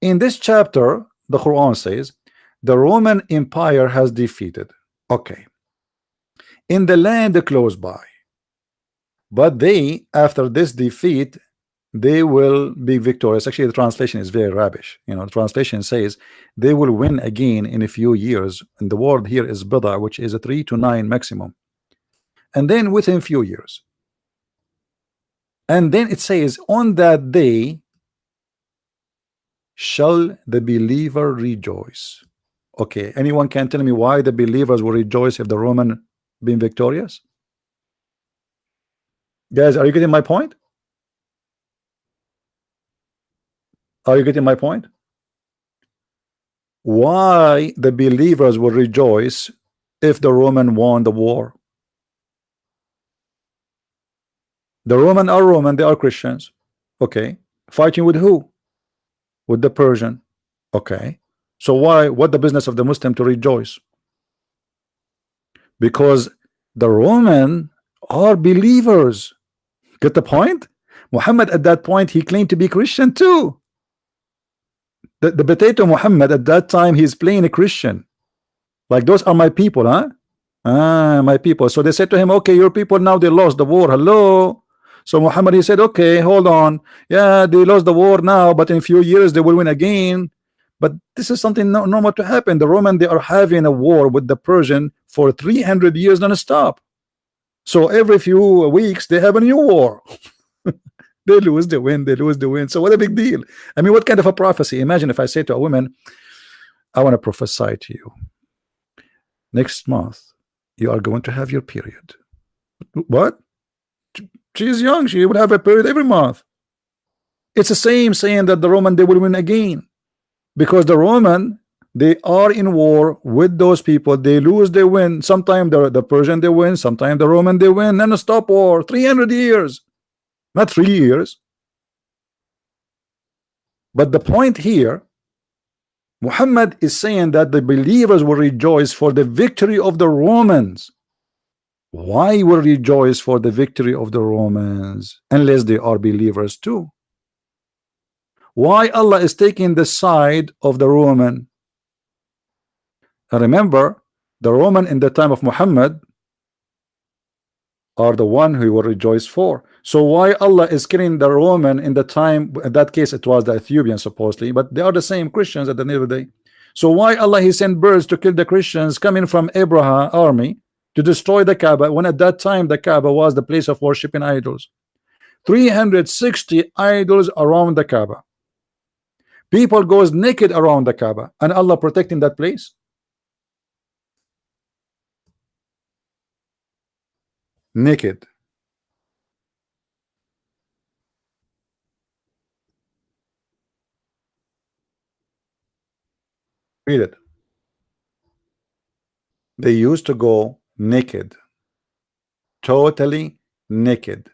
in this chapter, the Quran says, the Roman Empire has defeated. Okay. In the land close by, but they, after this defeat, they will be victorious. Actually, the translation is very rubbish. The translation says they will win again in a few years, and the word here is bida, which is a 3 to 9 maximum, and then within a few years. And then it says, on that day shall the believer rejoice. Okay, anyone can tell me why the believers will rejoice if the Roman being victorious? Guys, are you getting my point? Are you getting my point? Why the believers will rejoice if the Roman won the war? The Roman are Roman, they are Christians. Okay, fighting with who? With the Persian. Okay, so why? What the business of the Muslim to rejoice? Because the Roman are believers. Get the point? Muhammad at that point, he claimed to be Christian too. The potato Muhammad at that time, he's playing a Christian. Like, those are my people, huh? My people. So they said to him, okay, your people now, they lost the war. Hello. So Muhammad, he said, okay, hold on. Yeah, they lost the war now, but in a few years they will win again. But this is something normal to happen. The Roman, they are having a war with the Persian for 300 years non-stop. So every few weeks they have a new war. They lose, they win, they lose, they win. So what a big deal. I mean, what kind of a prophecy? Imagine if I say to a woman, I want to prophesy to you, next month you are going to have your period. What? She is young, she will have a period every month. It's the same saying that the Roman, they will win again, because the Roman, they are in war with those people. They lose, they win. Sometimes the Persian they win, sometimes the Roman they win. Non-stop war, 300 years, not 3 years. But the point here, Muhammad is saying that the believers will rejoice for the victory of the Romans. Why will rejoice for the victory of the Romans unless they are believers too? Why Allah is taking the side of the Roman? And remember, the Roman in the time of Muhammad are the one who will rejoice for. So why Allah is killing the Roman in the time, in that case it was the Ethiopian supposedly, but they are the same Christians at the end of the day. So why Allah he sent birds to kill the Christians coming from Abraham army to destroy the Kaaba, when at that time the Kaaba was the place of worshiping idols? 360 idols around the Kaaba. People goes naked around the Kaaba, and Allah protecting that place. Naked. Read it. They used to go naked, totally naked.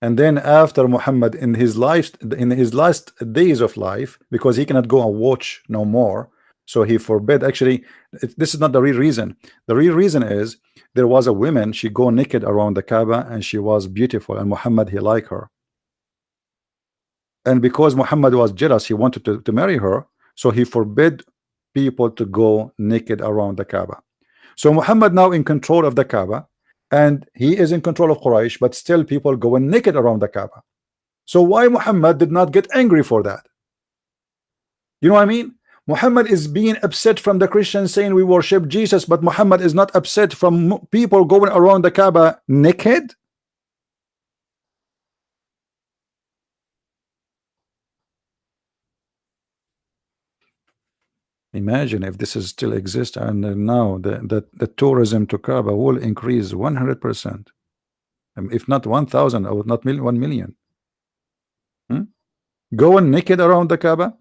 And then after Muhammad in his last days of life, because he cannot go and watch no more, so he forbid. Actually, this is not the real reason. The real reason is there was a woman, she go naked around the Kaaba and she was beautiful, and Muhammad he liked her. And because Muhammad was jealous, he wanted to marry her, so he forbid people to go naked around the Kaaba. So Muhammad now in control of the Kaaba, and he is in control of Quraysh, but still people going naked around the Kaaba. So why Muhammad did not get angry for that? You know what I mean? Muhammad is being upset from the Christians saying we worship Jesus, but Muhammad is not upset from people going around the Kaaba naked. Imagine if this is still exist, and now the tourism to Kaaba will increase 100%, if not 1,000 or not 1 million. Going naked around the Kaaba.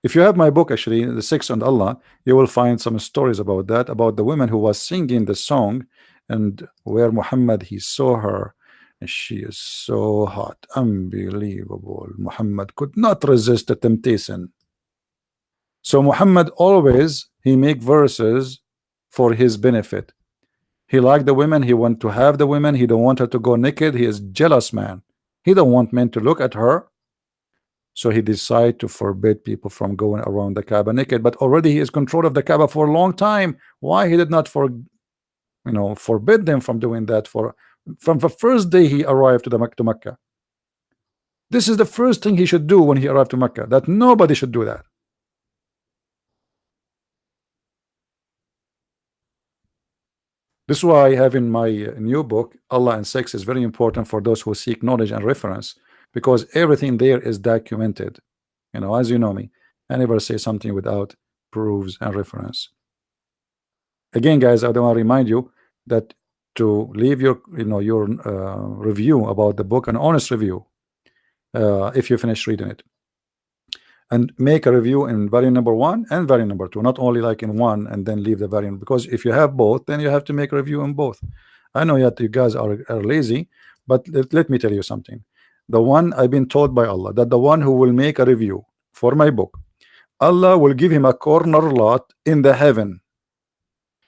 If you have my book, actually, The Six and Allah, you will find some stories about that, about the woman who was singing the song, and where Muhammad he saw her, and she is so hot, unbelievable. Muhammad could not resist the temptation. So Muhammad always he make verses for his benefit. He liked the women, he want to have the women, he don't want her to go naked. He is jealous man. He don't want men to look at her. So he decided to forbid people from going around the Kaaba naked. But already he is control of the Kaaba for a long time. Why he did not forbid them from doing that from the first day he arrived to Mecca? This is the first thing he should do when he arrived to Mecca, that nobody should do that. This is why I have in my new book, Allah and Sex, is very important for those who seek knowledge and reference, because everything there is documented. As you know me, I never say something without proofs and reference. Again, guys, I want to remind you that to leave your review about the book, an honest review, if you finish reading it, and make a review in variant number 1 and variant number 2, not only like in one and then leave the variant, because if you have both, then you have to make a review in both. I know that you guys are lazy, but let me tell you something. The one I've been told by Allah, that the one who will make a review for my book, Allah will give him a corner lot in the heaven.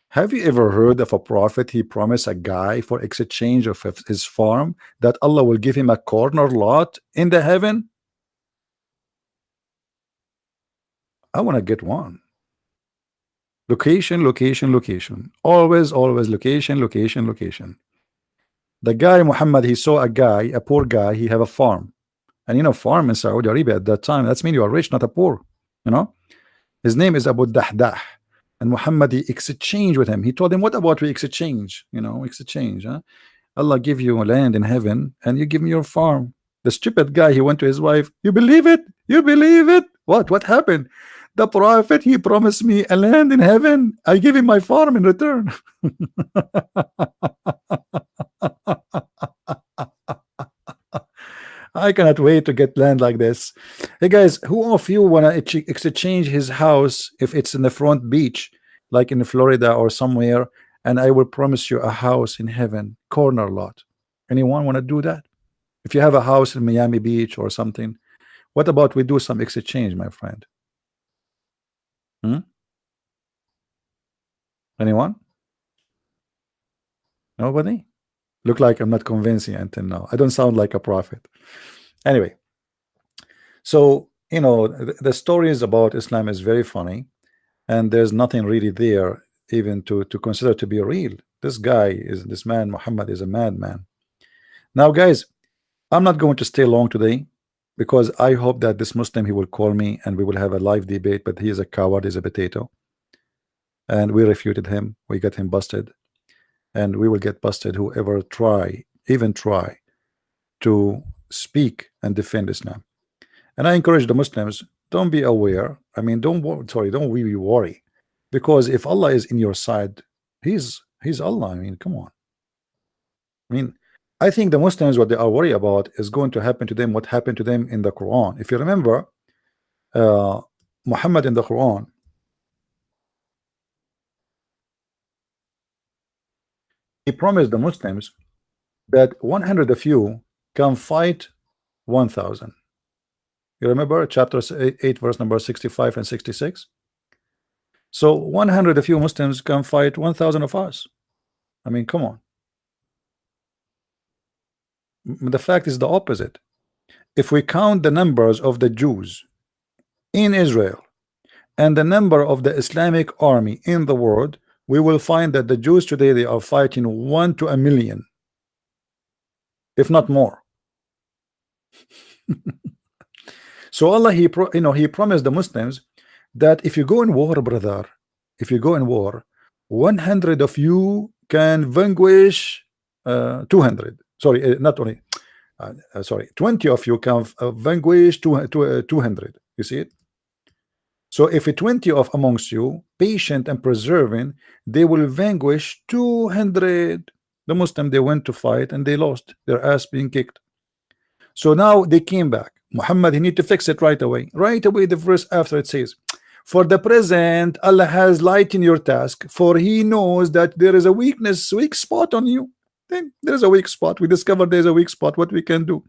Have you ever heard of a prophet he promised a guy for exchange of his farm that Allah will give him a corner lot in the heaven? I want to get one. Location, location, location. Always, always location, location, location. The guy Muhammad, he saw a guy, a poor guy, he have a farm. And farm in Saudi Arabia at that time, that's mean you are rich, not a poor. His name is Abu Dahdah. And Muhammad, he exchanged with him. He told him, what about we exchange? You know, exchange, huh? Allah give you land in heaven and you give me your farm. The stupid guy, he went to his wife, you believe it? You believe it? What happened? The prophet, he promised me a land in heaven. I give him my farm in return. I cannot wait to get land like this. Hey guys, who of you wanna exchange his house if it's in the front beach, like in Florida or somewhere, and I will promise you a house in heaven, corner lot? Anyone want to do that? If you have a house in Miami Beach or something, what about we do some exchange, my friend? Hmm? Anyone? Nobody? Look like I'm not convincing until now. I don't sound like a prophet. Anyway, so you know the stories about Islam is very funny, and there's nothing really there even to consider to be real. This man Muhammad is a madman. Now, guys, I'm not going to stay long today because I hope that this Muslim he will call me and we will have a live debate. But he is a coward, he's a potato, and we refuted him. We got him busted, and we will get busted. Whoever even try to speak and defend Islam. And I encourage the Muslims, don't be aware. I mean, don't we worry, because if Allah is in your side, He's Allah. I mean, come on. I mean, I think the Muslims, what they are worried about is going to happen to them. What happened to them in the Quran? If you remember, uh, Muhammad in the Quran, he promised the Muslims that 100 of you can fight 1,000. You remember chapter 8 verse number 65 and 66. So 100 of you Muslims can fight 1,000 of us. I mean, come on. The fact is the opposite. If we count the numbers of the Jews in Israel and the number of the Islamic army in the world, we will find that the Jews today, they are fighting 1 to a million, if not more. So Allah, he promised the Muslims that if you go in war, brother, if you go in war, 100 of you can vanquish 200. Sorry, not only sorry, 20 of you can vanquish 200. You see it? So if a 20 of amongst you, patient and persevering, they will vanquish 200. The Muslim, they went to fight and they lost, their ass being kicked. So now they came back. Muhammad, he need to fix it right away. Right away, the verse after it says, for the present, Allah has lightened your task, for He knows that there is a weak spot on you. Then there's a weak spot. We discovered there's a weak spot. What we can do?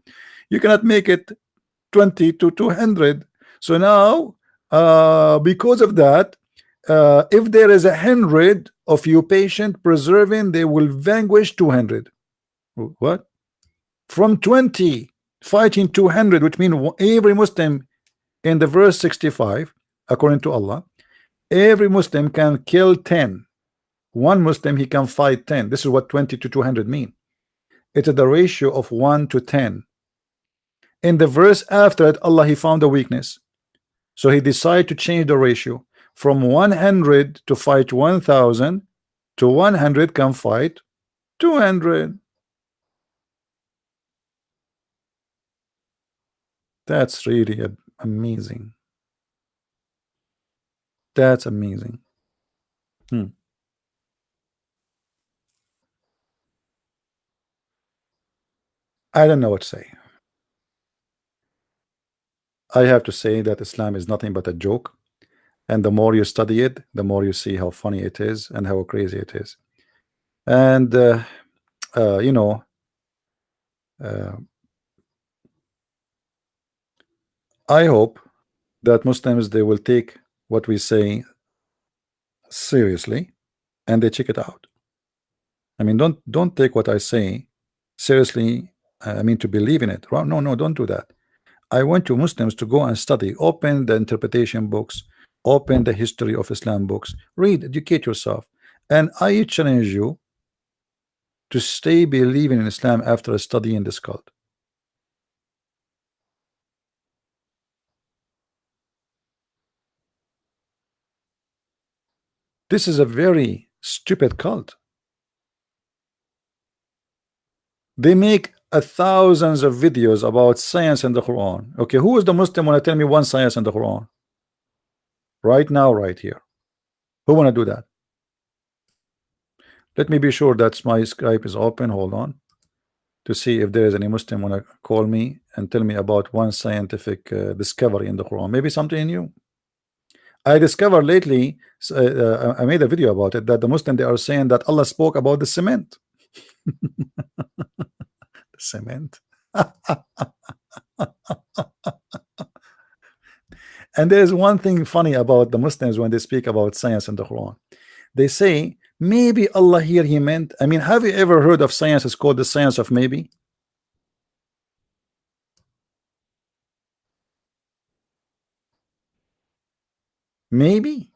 You cannot make it 20 to 200. So now, because of that, if there is 100 of you patient preserving, they will vanquish 200. What? From 20 fighting 200, which means every Muslim in the verse 65, according to Allah, every Muslim can kill 10. One Muslim, he can fight 10. This is what 20 to 200 mean. It is the ratio of 1 to 10. In the verse after it, Allah, he found a weakness. So he decided to change the ratio from 100 to fight 1,000 to 100 can fight 200. That's really amazing. That's amazing. I don't know what to say. I have to say that Islam is nothing but a joke, and the more you study it, the more you see how funny it is and how crazy it is. And you know, uh, I hope that Muslims, they will take what we say seriously and they check it out. I mean, don't take what I say seriously. I mean, to believe in it. Well, no, don't do that. I want you Muslims to go and study. Open the interpretation books. Open the history of Islam books. Read, educate yourself. And I challenge you to stay believing in Islam after studying this cult. This is a very stupid cult. They make thousands of videos about science in the Quran. Okay, who is the Muslim want to tell me one science in the Quran? Right now, right here. Who want to do that? Let me be sure that my Skype is open. Hold on. To see if there is any Muslim want to call me and tell me about one scientific discovery in the Quran. Maybe something new. I discovered lately, I made a video about it, that the Muslim, they are saying that Allah spoke about the cement. Cement. And there is one thing funny about the Muslims when they speak about science in the Quran. They say maybe Allah here he meant. I mean, have you ever heard of science? It's called the science of maybe. Maybe.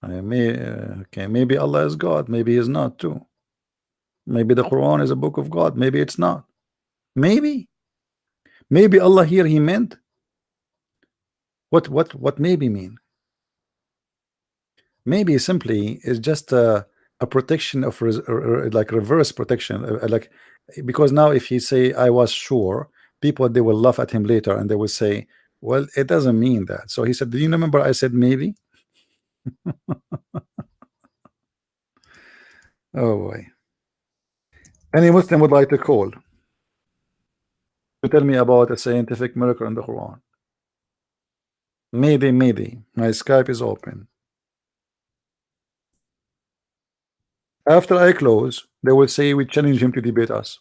Okay, maybe Allah is God, maybe he's not too. Maybe the Quran is a book of God, maybe it's not. Maybe Allah here he meant what maybe mean? Maybe simply is just a protection of like reverse protection, like, because now if he say I was sure, people they will laugh at him later and they will say, well, it doesn't mean that. So he said, do you remember I said maybe? Oh boy. Any Muslim would like to call to tell me about a scientific miracle in the Quran? Maybe my Skype is open. After I close, they will say we challenge him to debate us,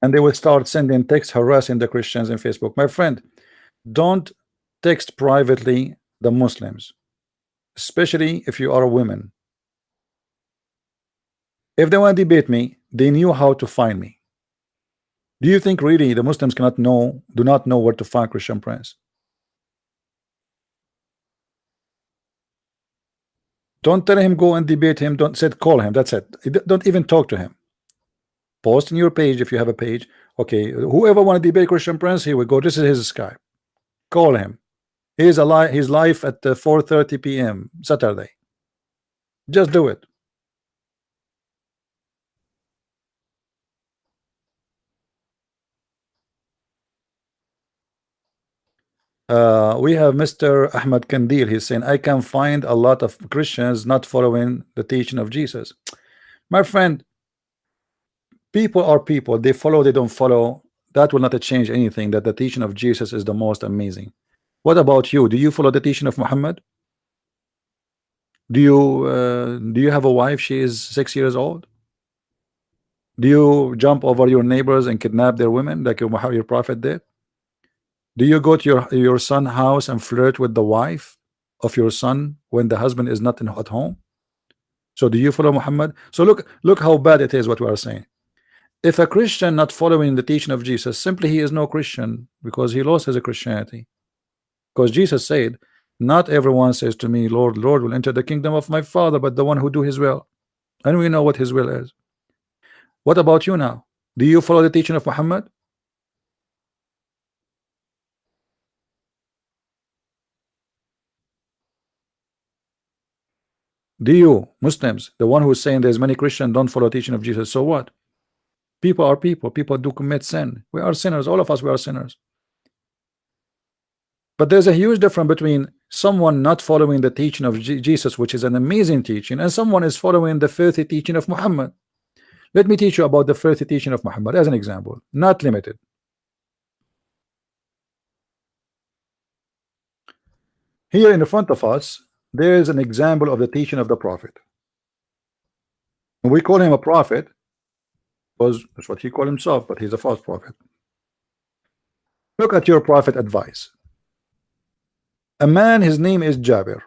and they will start sending text harassing the Christians in Facebook. My friend, don't text privately the Muslims, especially if you are a woman. If they want to debate me, they knew how to find me. Do you think really the Muslims do not know where to find Christian Prince? Don't tell him go and debate him. Don't say call him. That's it. Don't even talk to him. Post in your page if you have a page. Okay, whoever want to debate Christian Prince, here we go. This is his Skype. Call him. He's alive. He's live at 4:30 p.m. Saturday. Just do it. We have Mr. Ahmad Kandil. He's saying I can find a lot of Christians not following the teaching of Jesus. My friend, people are people. They follow, they don't follow. That will not change anything. That the teaching of Jesus is the most amazing. What about you? Do you follow the teaching of Muhammad? Do you have a wife? She is 6 years old. Do you jump over your neighbors and kidnap their women like your prophet did? Do you go to your son's house and flirt with the wife of your son when the husband is not at home? So do you follow Muhammad? So look how bad it is what we are saying. If a Christian not following the teaching of Jesus, simply he is no Christian because he lost his Christianity. Because Jesus said, not everyone says to me, Lord, Lord, will enter the kingdom of my Father, but the one who do his will. And we know what his will is. What about you now? Do you follow the teaching of Muhammad? Do you Muslims, the one who's saying there's many Christians don't follow teaching of Jesus, so what? People are people. People do commit sin. We are sinners. All of us, we are sinners. But there's a huge difference between someone not following the teaching of Jesus, which is an amazing teaching, and someone is following the filthy teaching of Muhammad. Let me teach you about the filthy teaching of Muhammad as an example, not limited. Here in front of us, there is an example of the teaching of the Prophet. We call him a prophet because that's what he called himself, but he's a false prophet. Look at your prophet advice. A man, his name is Jabir.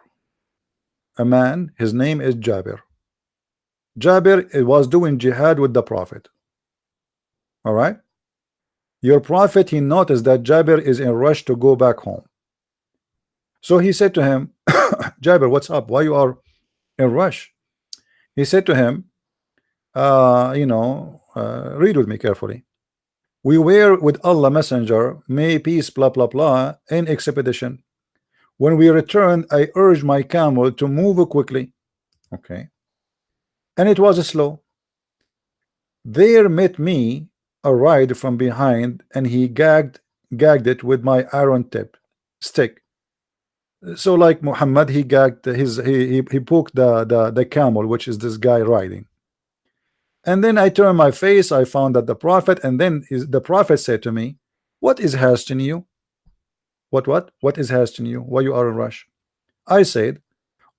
A man, his name is Jabir. Jabir was doing jihad with the Prophet. All right. Your prophet, he noticed that Jabir is in rush to go back home. So he said to him, Jabir, what's up? Why you are in rush? He said to him, read with me carefully. We were with Allah Messenger, may peace, blah blah blah, in expedition. When we returned, I urged my camel to move quickly. Okay. And it was slow. There met me a ride from behind, and he gagged it with my iron tip stick. So like Muhammad, he gagged he poked the camel, which is this guy riding. And then I turned my face, I found that the prophet, and then the prophet said to me, what is hastening you? What is hastening you? Why you are in rush? I said,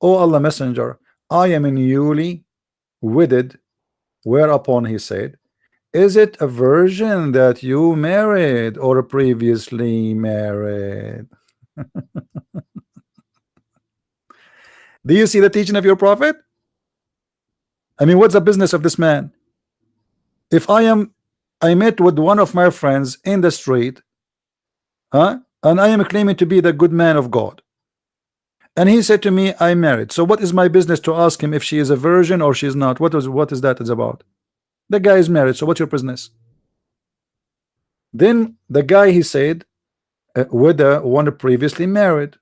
O Allah Messenger, I am newly wedded. Whereupon he said, is it a virgin that you married or previously married? Do you see the teaching of your prophet? I mean, what's the business of this man? If I met with one of my friends in the street, huh? And I am claiming to be the good man of God. And he said to me, I'm married. So what is my business to ask him if she is a virgin or she's not? What is that is about? The guy is married, so what's your business? Then the guy, he said, whether one previously married.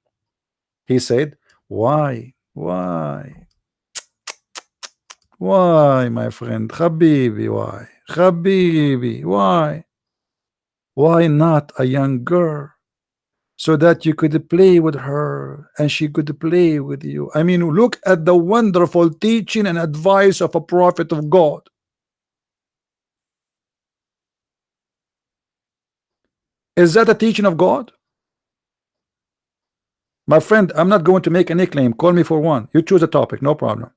He said, why? Why, my friend? Habibi, why? Habibi, why? Why not a young girl? So that you could play with her and she could play with you. I mean, look at the wonderful teaching and advice of a prophet of God. Is that a teaching of God? My friend, I'm not going to make any claim. Call me for one. You choose a topic, no problem.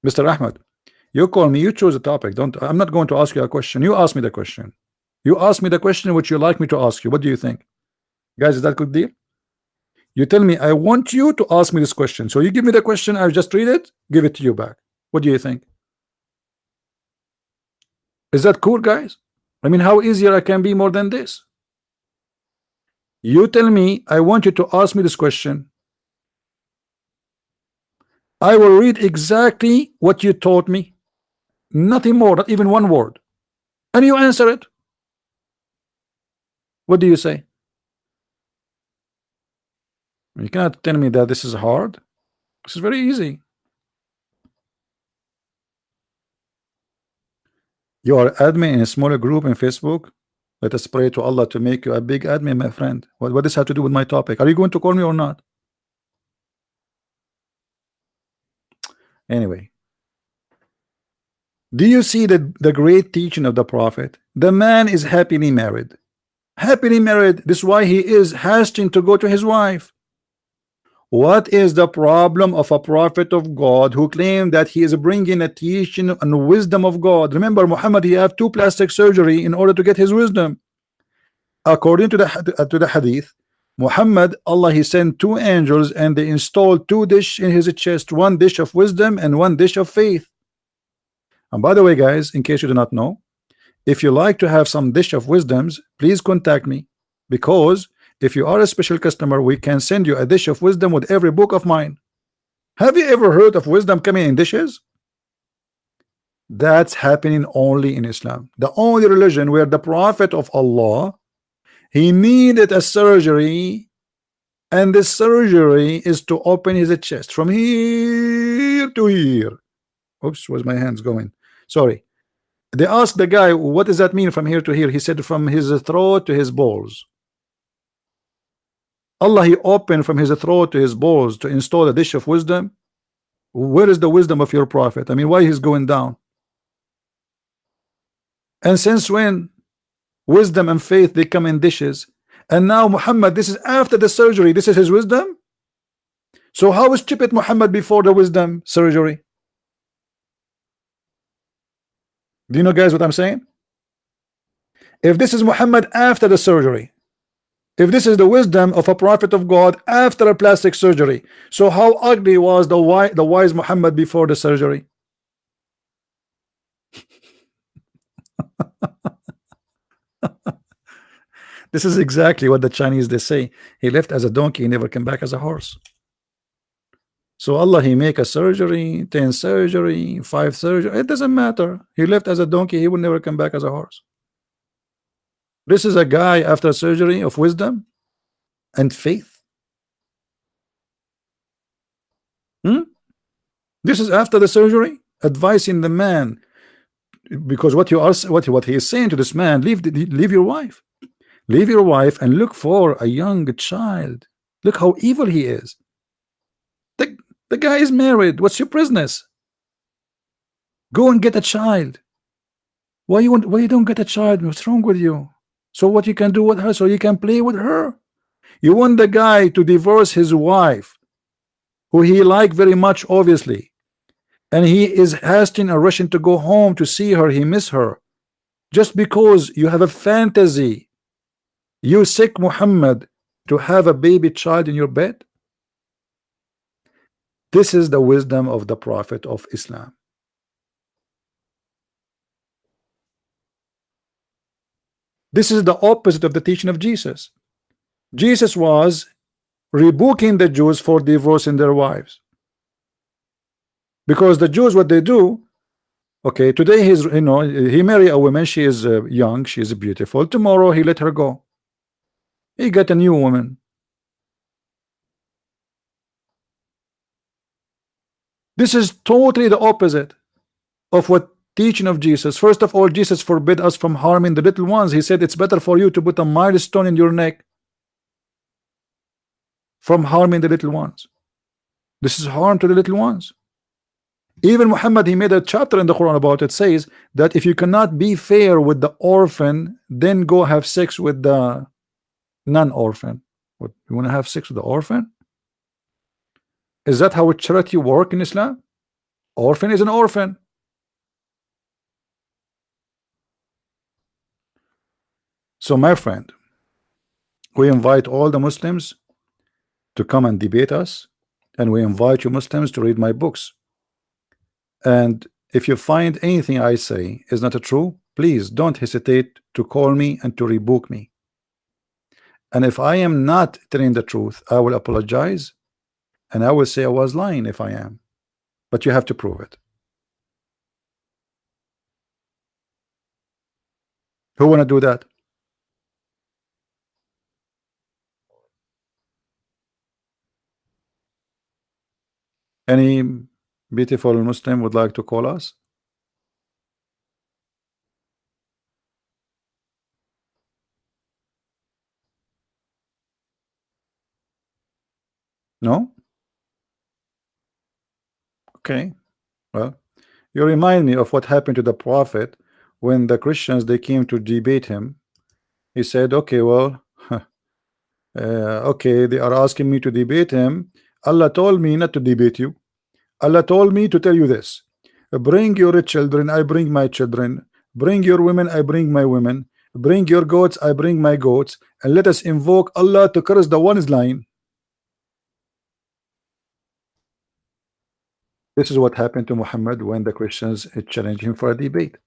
Mr. Ahmed, you call me, you choose a topic. I'm not going to ask you a question. You ask me the question. You ask me the question which you like me to ask you. What do you think? Guys, is that good deal? You tell me, I want you to ask me this question. So you give me the question, I just read it, give it to you back. What do you think? Is that cool, guys? I mean, how easier I can be more than this? You tell me, I want you to ask me this question. I will read exactly what you taught me. Nothing more, not even one word. And you answer it. What do you say? You cannot tell me that this is hard. This is very easy. You are admin in a smaller group in Facebook. Let us pray to Allah to make you a big admin, my friend. What does this have to do with my topic? Are you going to call me or not? Anyway, do you see the great teaching of the prophet? The man is happily married. Happily married. This is why he is hastening to go to his wife. What is the problem of a prophet of God who claimed that he is bringing a teaching and wisdom of God? Remember, Muhammad, he had 2 plastic surgery in order to get his wisdom. According to the hadith, Muhammad, Allah, he sent 2 angels and they installed 2 dish in his chest, 1 dish of wisdom and 1 dish of faith. And by the way, guys, in case you do not know, if you like to have some dish of wisdoms, please contact me, because if you are a special customer, we can send you a dish of wisdom with every book of mine. Have you ever heard of wisdom coming in dishes? That's happening only in Islam, the only religion where the prophet of Allah, he needed a surgery, and the surgery is to open his chest from here to here. Oops, where's my hands going? Sorry. They asked the guy, what does that mean from here to here? He said from his throat to his balls. Allah, he opened from his throat to his balls to install a dish of wisdom. Where is the wisdom of your prophet? I mean, why he's going down? And since when wisdom and faith, they come in dishes? And now Muhammad, this is after the surgery, this is his wisdom. So how is stupid Muhammad before the wisdom surgery? Do you know, guys, what I'm saying? If this is Muhammad after the surgery, if this is the wisdom of a prophet of God after a plastic surgery, so how ugly was the wise Muhammad before the surgery? This is exactly what the Chinese, they say. He left as a donkey, he never came back as a horse. So Allah, he make a surgery, 10 surgery, 5 surgery, it doesn't matter. He left as a donkey, he will never come back as a horse. This is a guy after surgery of wisdom and faith. This is after the surgery, advising the man, because what you are, what he is saying to this man, leave your wife, leave your wife, and look for a young child. Look how evil he is. The guy is married. What's your business? Go and get a child. Why you don't get a child? What's wrong with you? So what you can do with her, so you can play with her? You want the guy to divorce his wife, who he liked very much, obviously, and he is hasting and rushing to go home to see her. He miss her, just because you have a fantasy. You sick Muhammad to have a baby child in your bed. This is the wisdom of the Prophet of Islam. This is the opposite of the teaching of Jesus. Jesus was rebuking the Jews for divorcing their wives, because the Jews, what they do, okay, today he's, he marry a woman, she is young, she is beautiful. Tomorrow he let her go, he get a new woman. This is totally the opposite of what teaching of Jesus. First of all, Jesus forbid us from harming the little ones. He said it's better for you to put a milestone in your neck from harming the little ones. This is harm to the little ones. Even Muhammad, he made a chapter in the Quran about it. Says that if you cannot be fair with the orphan, then go have sex with the non-orphan. What, you want to have sex with the orphan? Is that how charity work in Islam? Orphan is an orphan. So my friend, we invite all the Muslims to come and debate us, and we invite you Muslims to read my books. And if you find anything I say is not true, please don't hesitate to call me and to rebuke me. And if I am not telling the truth, I will apologize, and I will say I was lying if I am, but you have to prove it. Who want to do that? Any beautiful Muslim would like to call us? No? Okay. Well, you remind me of what happened to the Prophet when the Christians, they came to debate him. He said, okay, well, okay, they are asking me to debate him. Allah told me not to debate you. Allah told me to tell you this: bring your children, I bring my children. Bring your women, I bring my women. Bring your goats, I bring my goats. And let us invoke Allah to curse the one is lying. This is what happened to Muhammad when the Christians challenged him for a debate.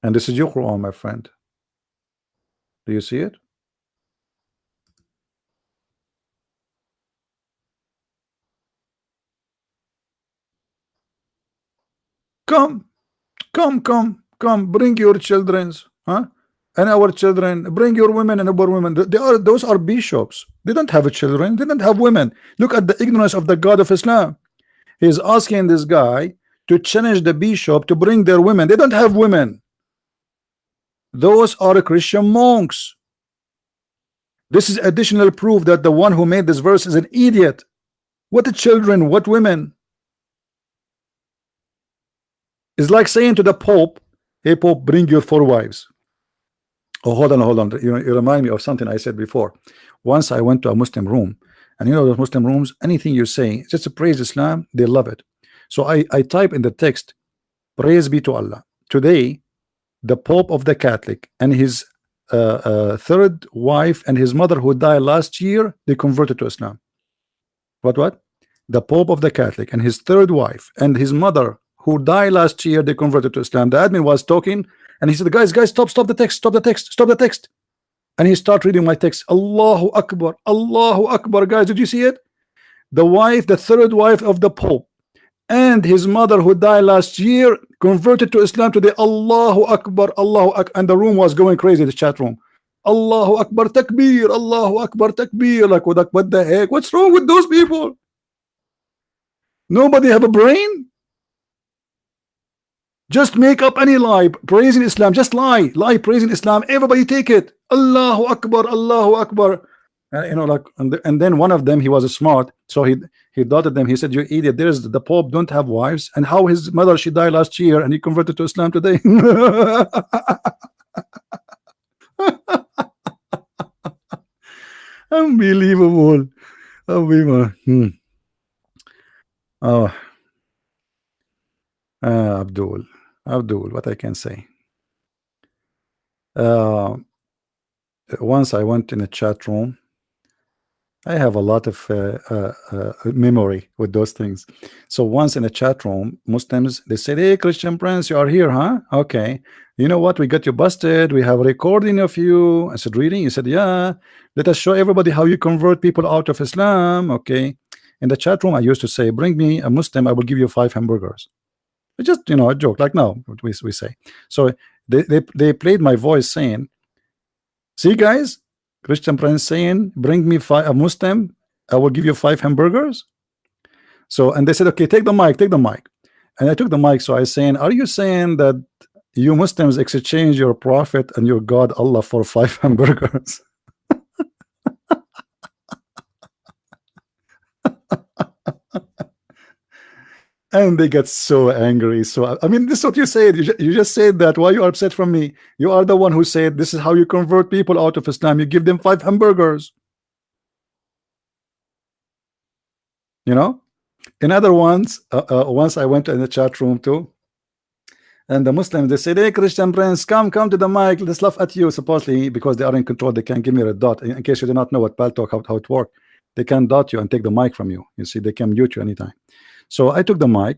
And this is your Quran, my friend. Do you see it? Come, come, bring your children's, huh? And our children, bring your women and our women. Those are bishops. They don't have children, they don't have women. Look at the ignorance of the God of Islam. He's asking this guy to challenge the bishop to bring their women. They don't have women. Those are Christian monks. This is additional proof that the one who made this verse is an idiot. What children, what women? It's like saying to the Pope, hey Pope, bring your 4 wives. Oh, hold on. You remind me of something I said before. Once I went to a Muslim room, and you know those Muslim rooms, anything you say, just to praise Islam, they love it. So I type in the text, praise be to Allah. Today, the Pope of the Catholic and his 3rd wife and his mother who died last year, they converted to Islam. What? The Pope of the Catholic and his 3rd wife and his mother who died last year, they converted to Islam. The admin was talking, and he said, guys, stop the text. And he started reading my text. Allahu Akbar, guys, did you see it? The wife, the 3rd wife of the Pope and his mother who died last year converted to Islam today. Allahu Akbar, and the room was going crazy, the chat room. Allahu Akbar takbir, Allahu Akbar takbir. Like, what the heck? What's wrong with those people? Nobody have a brain? Just make up any lie praising Islam. Just lie praising Islam. Everybody take it. Allahu Akbar, Allahu Akbar. You know, like, and then one of them, he was smart, so he dotted them. He said, "You idiot! There's the Pope don't have wives, and how his mother, she died last year, and he converted to Islam today." Unbelievable, unbelievable. Oh, Abdul, what I can say. Once I went in a chat room. I have a lot of memory with those things. So once in a chat room, Muslims, they said, "Hey, Christian Prince, you are here, huh? Okay. You know what? We got you busted. We have a recording of you." I said, "Really?" He said, "Yeah. Let us show everybody how you convert people out of Islam." Okay. In the chat room, I used to say, "Bring me a Muslim, I will give you 5 hamburgers." It's just, you know, a joke. Like now, we say. So they played my voice saying, "See, guys, Christian Prince saying, bring me a Muslim, I will give you 5 hamburgers." So, and they said, "Okay, take the mic, take the mic." And I took the mic. So I saying, "Are you saying that you Muslims exchange your prophet and your God Allah for 5 hamburgers?" And they get so angry. So I mean, this is what you said. You just said that. Why you are upset from me? You are the one who said this is how you convert people out of Islam. You give them 5 hamburgers. You know. In other ones, once I went in the chat room too, and the Muslims, they said, "Hey, Christian Prince, come to the mic. Let's laugh at you." Supposedly, because they are in control, they can give me a dot. In case you do not know what Paltalk, how it works, they can dot you and take the mic from you. You see, they can mute you anytime. So I took the mic,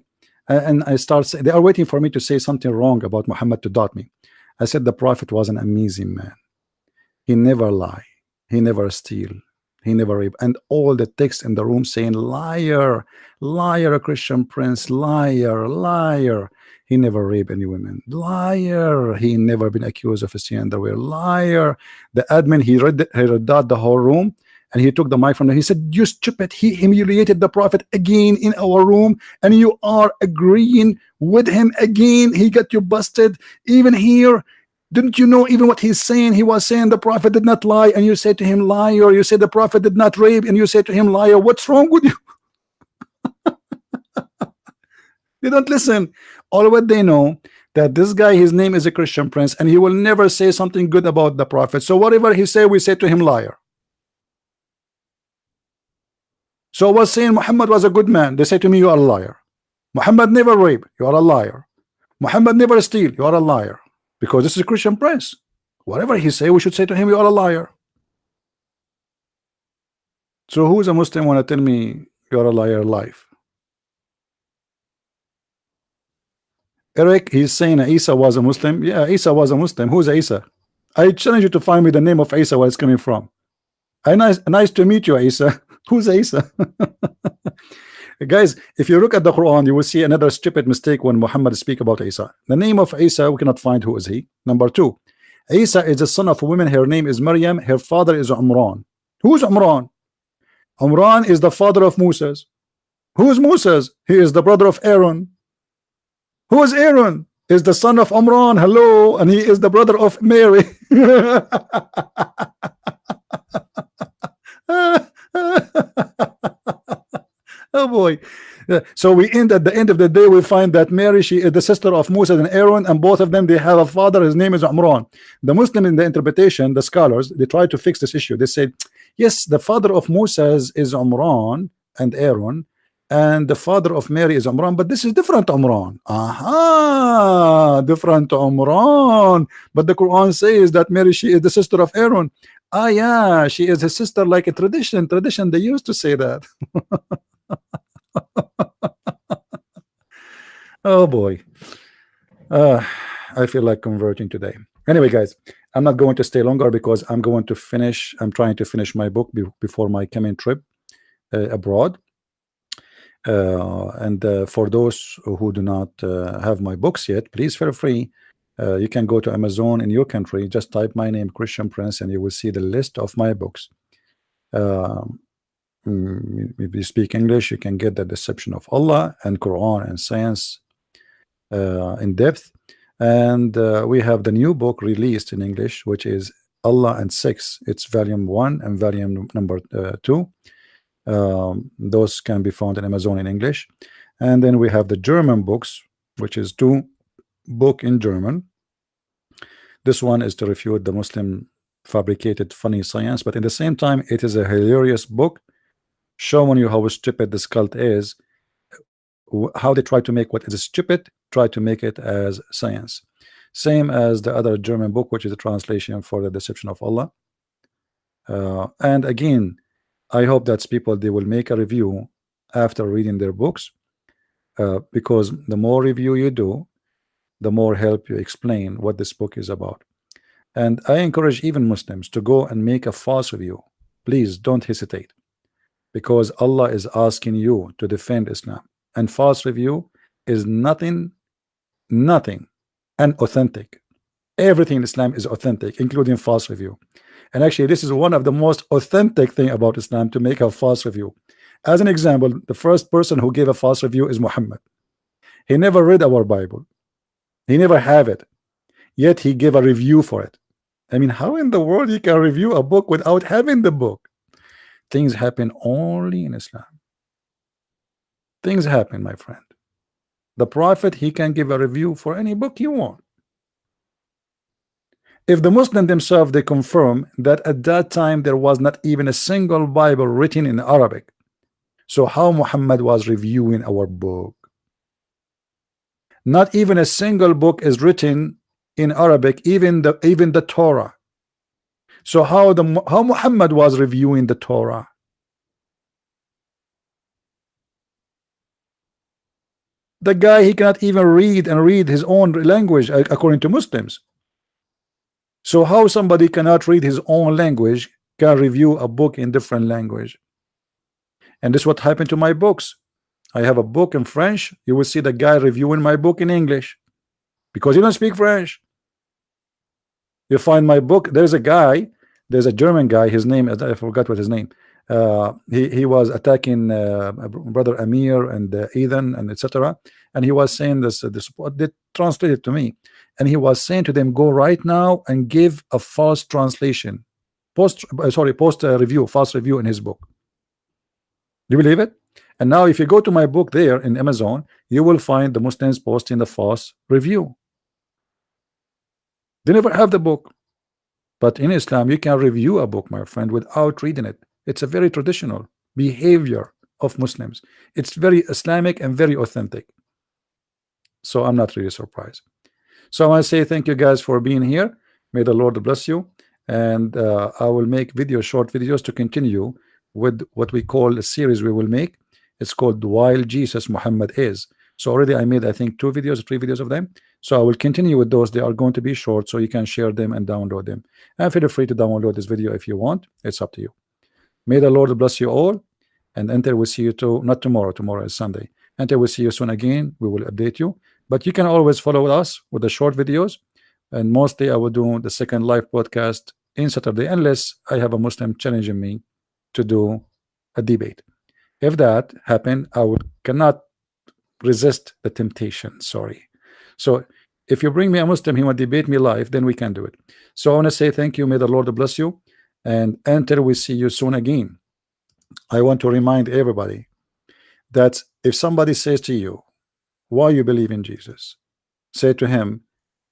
and I start. They are waiting for me to say something wrong about Muhammad to dot me. I said the Prophet was an amazing man. He never lie. He never steal. He never rape. And all the text in the room saying, "Liar, liar, Christian Prince, liar, liar." He never raped any women. Liar. He never been accused of stealing underwear. Liar. The admin, he read out the whole room, and he took the mic from there. He said, "You stupid. He humiliated the Prophet again in our room, and you are agreeing with him again. He got you busted. Even here, didn't you know even what he's saying? He was saying the Prophet did not lie, and you said to him, liar. You said the Prophet did not rape, and you said to him, liar. What's wrong with you?" They don't listen. All what they know, that this guy, his name is a Christian Prince, and he will never say something good about the Prophet. So whatever he say, we say to him, liar. So I was saying Muhammad was a good man. They say to me, you are a liar. Muhammad never rape. You are a liar. Muhammad never steal. You are a liar. Because this is a Christian Prince. Whatever he say, we should say to him, you are a liar. So who is a Muslim want to tell me you are a liar life? Eric, he's saying Isa was a Muslim. Yeah, Isa was a Muslim. Who's Isa? I challenge you to find me the name of Isa, where it's coming from. Nice to meet you, Isa. Who's Isa? Guys, if you look at the Quran, you will see another stupid mistake when Muhammad speak about Isa. The name of Isa, we cannot find who is he. Number 2, Isa is the son of a woman. Her name is Maryam. Her father is Umran. Who's Umran? Umran is the father of Moses. Who's Moses? He is the brother of Aaron. Who is Aaron? Is the son of Umran. Hello, and he is the brother of Mary. Oh boy. So we end at the end of the day, we find that Mary, she is the sister of Moses and Aaron, and both of them, they have a father. His name is Umran. The Muslim, in the interpretation, the scholars, they try to fix this issue. They said, yes, the father of Moses is Umran and Aaron, and the father of Mary is Umran, but this is different Umran. Aha, different Umran. But the Quran says that Mary, she is the sister of Aaron. Ah, yeah, she is his sister, like a tradition. They used to say that. Oh boy. I feel like converting today. Anyway, guys, I'm not going to stay longer because I'm trying to finish my book before my coming trip abroad. For those who do not have my books yet, please feel free. You can go to Amazon in your country, just type my name, Christian Prince, and you will see the list of my books. if you speak English, you can get the deception of Allah and Quran and science in depth. And we have the new book released in English, which is Allah and Sex. It's volume 1 and volume number 2. Those can be found in Amazon in English. And then we have the German books, which is 2 book in German. This one is to refute the Muslim fabricated funny science, but at the same time it is a hilarious book showing you how stupid this cult is, how they try to make what is stupid, try to make it as science. Same as the other German book, which is a translation for the deception of Allah. And again, I hope that people, they will make a review after reading their books, because the more review you do, the more help you explain what this book is about. And I encourage even Muslims to go and make a false review. Please don't hesitate, because Allah is asking you to defend Islam, and false review is nothing unauthentic. Everything in Islam is authentic, including false review. And actually, this is one of the most authentic thing about Islam, to make a false review. As an example, the first person who gave a false review is Muhammad. He never read our Bible. He never have it. Yet he gave a review for it. I mean, how in the world you can review a book without having the book? Things happen only in Islam. Things happen, my friend. The Prophet, he can give a review for any book you want. If the Muslims themselves, they confirm that at that time there was not even a single Bible written in Arabic, so how Muhammad was reviewing our book? Not even a single book is written in Arabic, even the Torah. So how Muhammad was reviewing the Torah? The guy, he cannot even read his own language according to Muslims. So how somebody cannot read his own language can review a book in different language? And this is what happened to my books. I have a book in French. You will see the guy reviewing my book in English, because you don't speak French. You find my book, there's a guy, there's a German guy, his name, I forgot what his name. He was attacking brother Amir and Ethan and etc. And he was saying this they translated to me, and he was saying to them, go right now and give a false translation, post a review, false review in his book. Do you believe it? And now if you go to my book there in Amazon, you will find the Muslims posting the false review. They never have the book. But in Islam, you can review a book, my friend, without reading it. It's a very traditional behavior of Muslims. It's very Islamic and very authentic. So I'm not really surprised. So I want to say thank you guys for being here. May the Lord bless you. And I will make short videos to continue with what we call a series we will make. It's called While Jesus Muhammad Is. So already I made, I think, 2 videos, 3 videos of them. So I will continue with those. They are going to be short, so you can share them and download them. And feel free to download this video if you want. It's up to you. May the Lord bless you all. And until we see you not tomorrow. Tomorrow is Sunday. Until we see you soon again, we will update you. But you can always follow us with the short videos. And mostly I will do the second live podcast in Saturday, unless I have a Muslim challenging me to do a debate. If that happen, I cannot resist the temptation. Sorry. So if you bring me a Muslim, he will debate me live, then we can do it. So I want to say thank you. May the Lord bless you. And until we see you soon again, I want to remind everybody that if somebody says to you, why you believe in Jesus, say to him,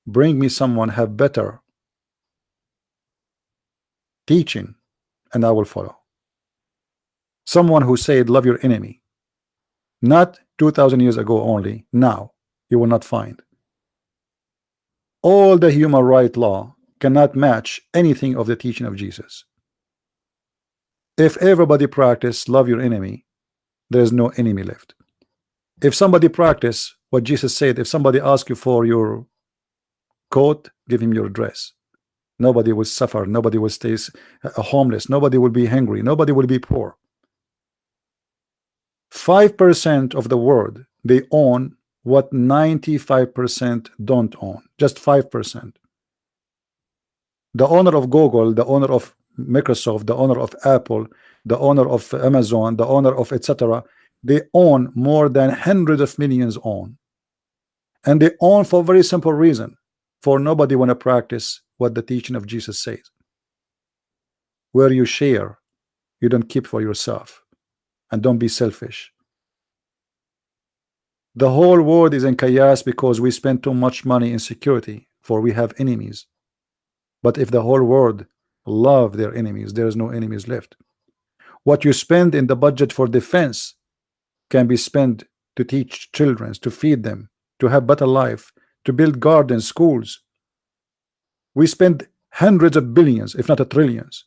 bring me someone have better teaching and I will follow. Someone who said love your enemy, not 2,000 years ago only, now you will not find. All the human right law cannot match anything of the teaching of Jesus. If everybody practice love your enemy, there is no enemy left. If somebody practice what Jesus said, if somebody asks you for your coat, give him your dress. Nobody will suffer. Nobody will stay homeless. Nobody will be hungry. Nobody will be poor. 5% of the world, they own what 95% don't own. Just 5%. The owner of Google, the owner of Microsoft, the owner of Apple, the owner of Amazon, the owner of etc. They own more than hundreds of millions own, and they own for a very simple reason: for nobody want to practice what the teaching of Jesus says. Where you share, you don't keep for yourself, and don't be selfish. The whole world is in chaos because we spend too much money in security, for we have enemies. But if the whole world love their enemies, there is no enemies left. What you spend in the budget for defense can be spent to teach children, to feed them, to have better life, to build gardens, schools. We spend hundreds of billions, if not a trillions.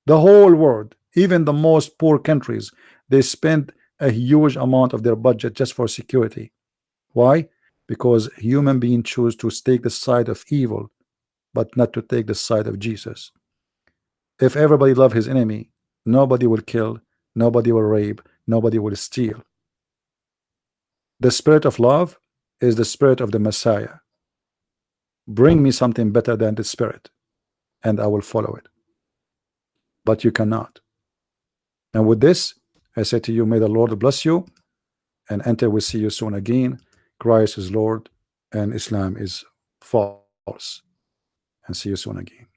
The whole world, even the most poor countries, they spend a huge amount of their budget just for security. Why? Because human beings choose to take the side of evil, but not to take the side of Jesus. If everybody love his enemy, nobody will kill, nobody will rape, nobody will steal. The spirit of love is the spirit of the Messiah. Bring me something better than the spirit, and I will follow it. But you cannot. And with this, I say to you, may the Lord bless you, and until we see you soon again, Christ is Lord and Islam is false. And see you soon again.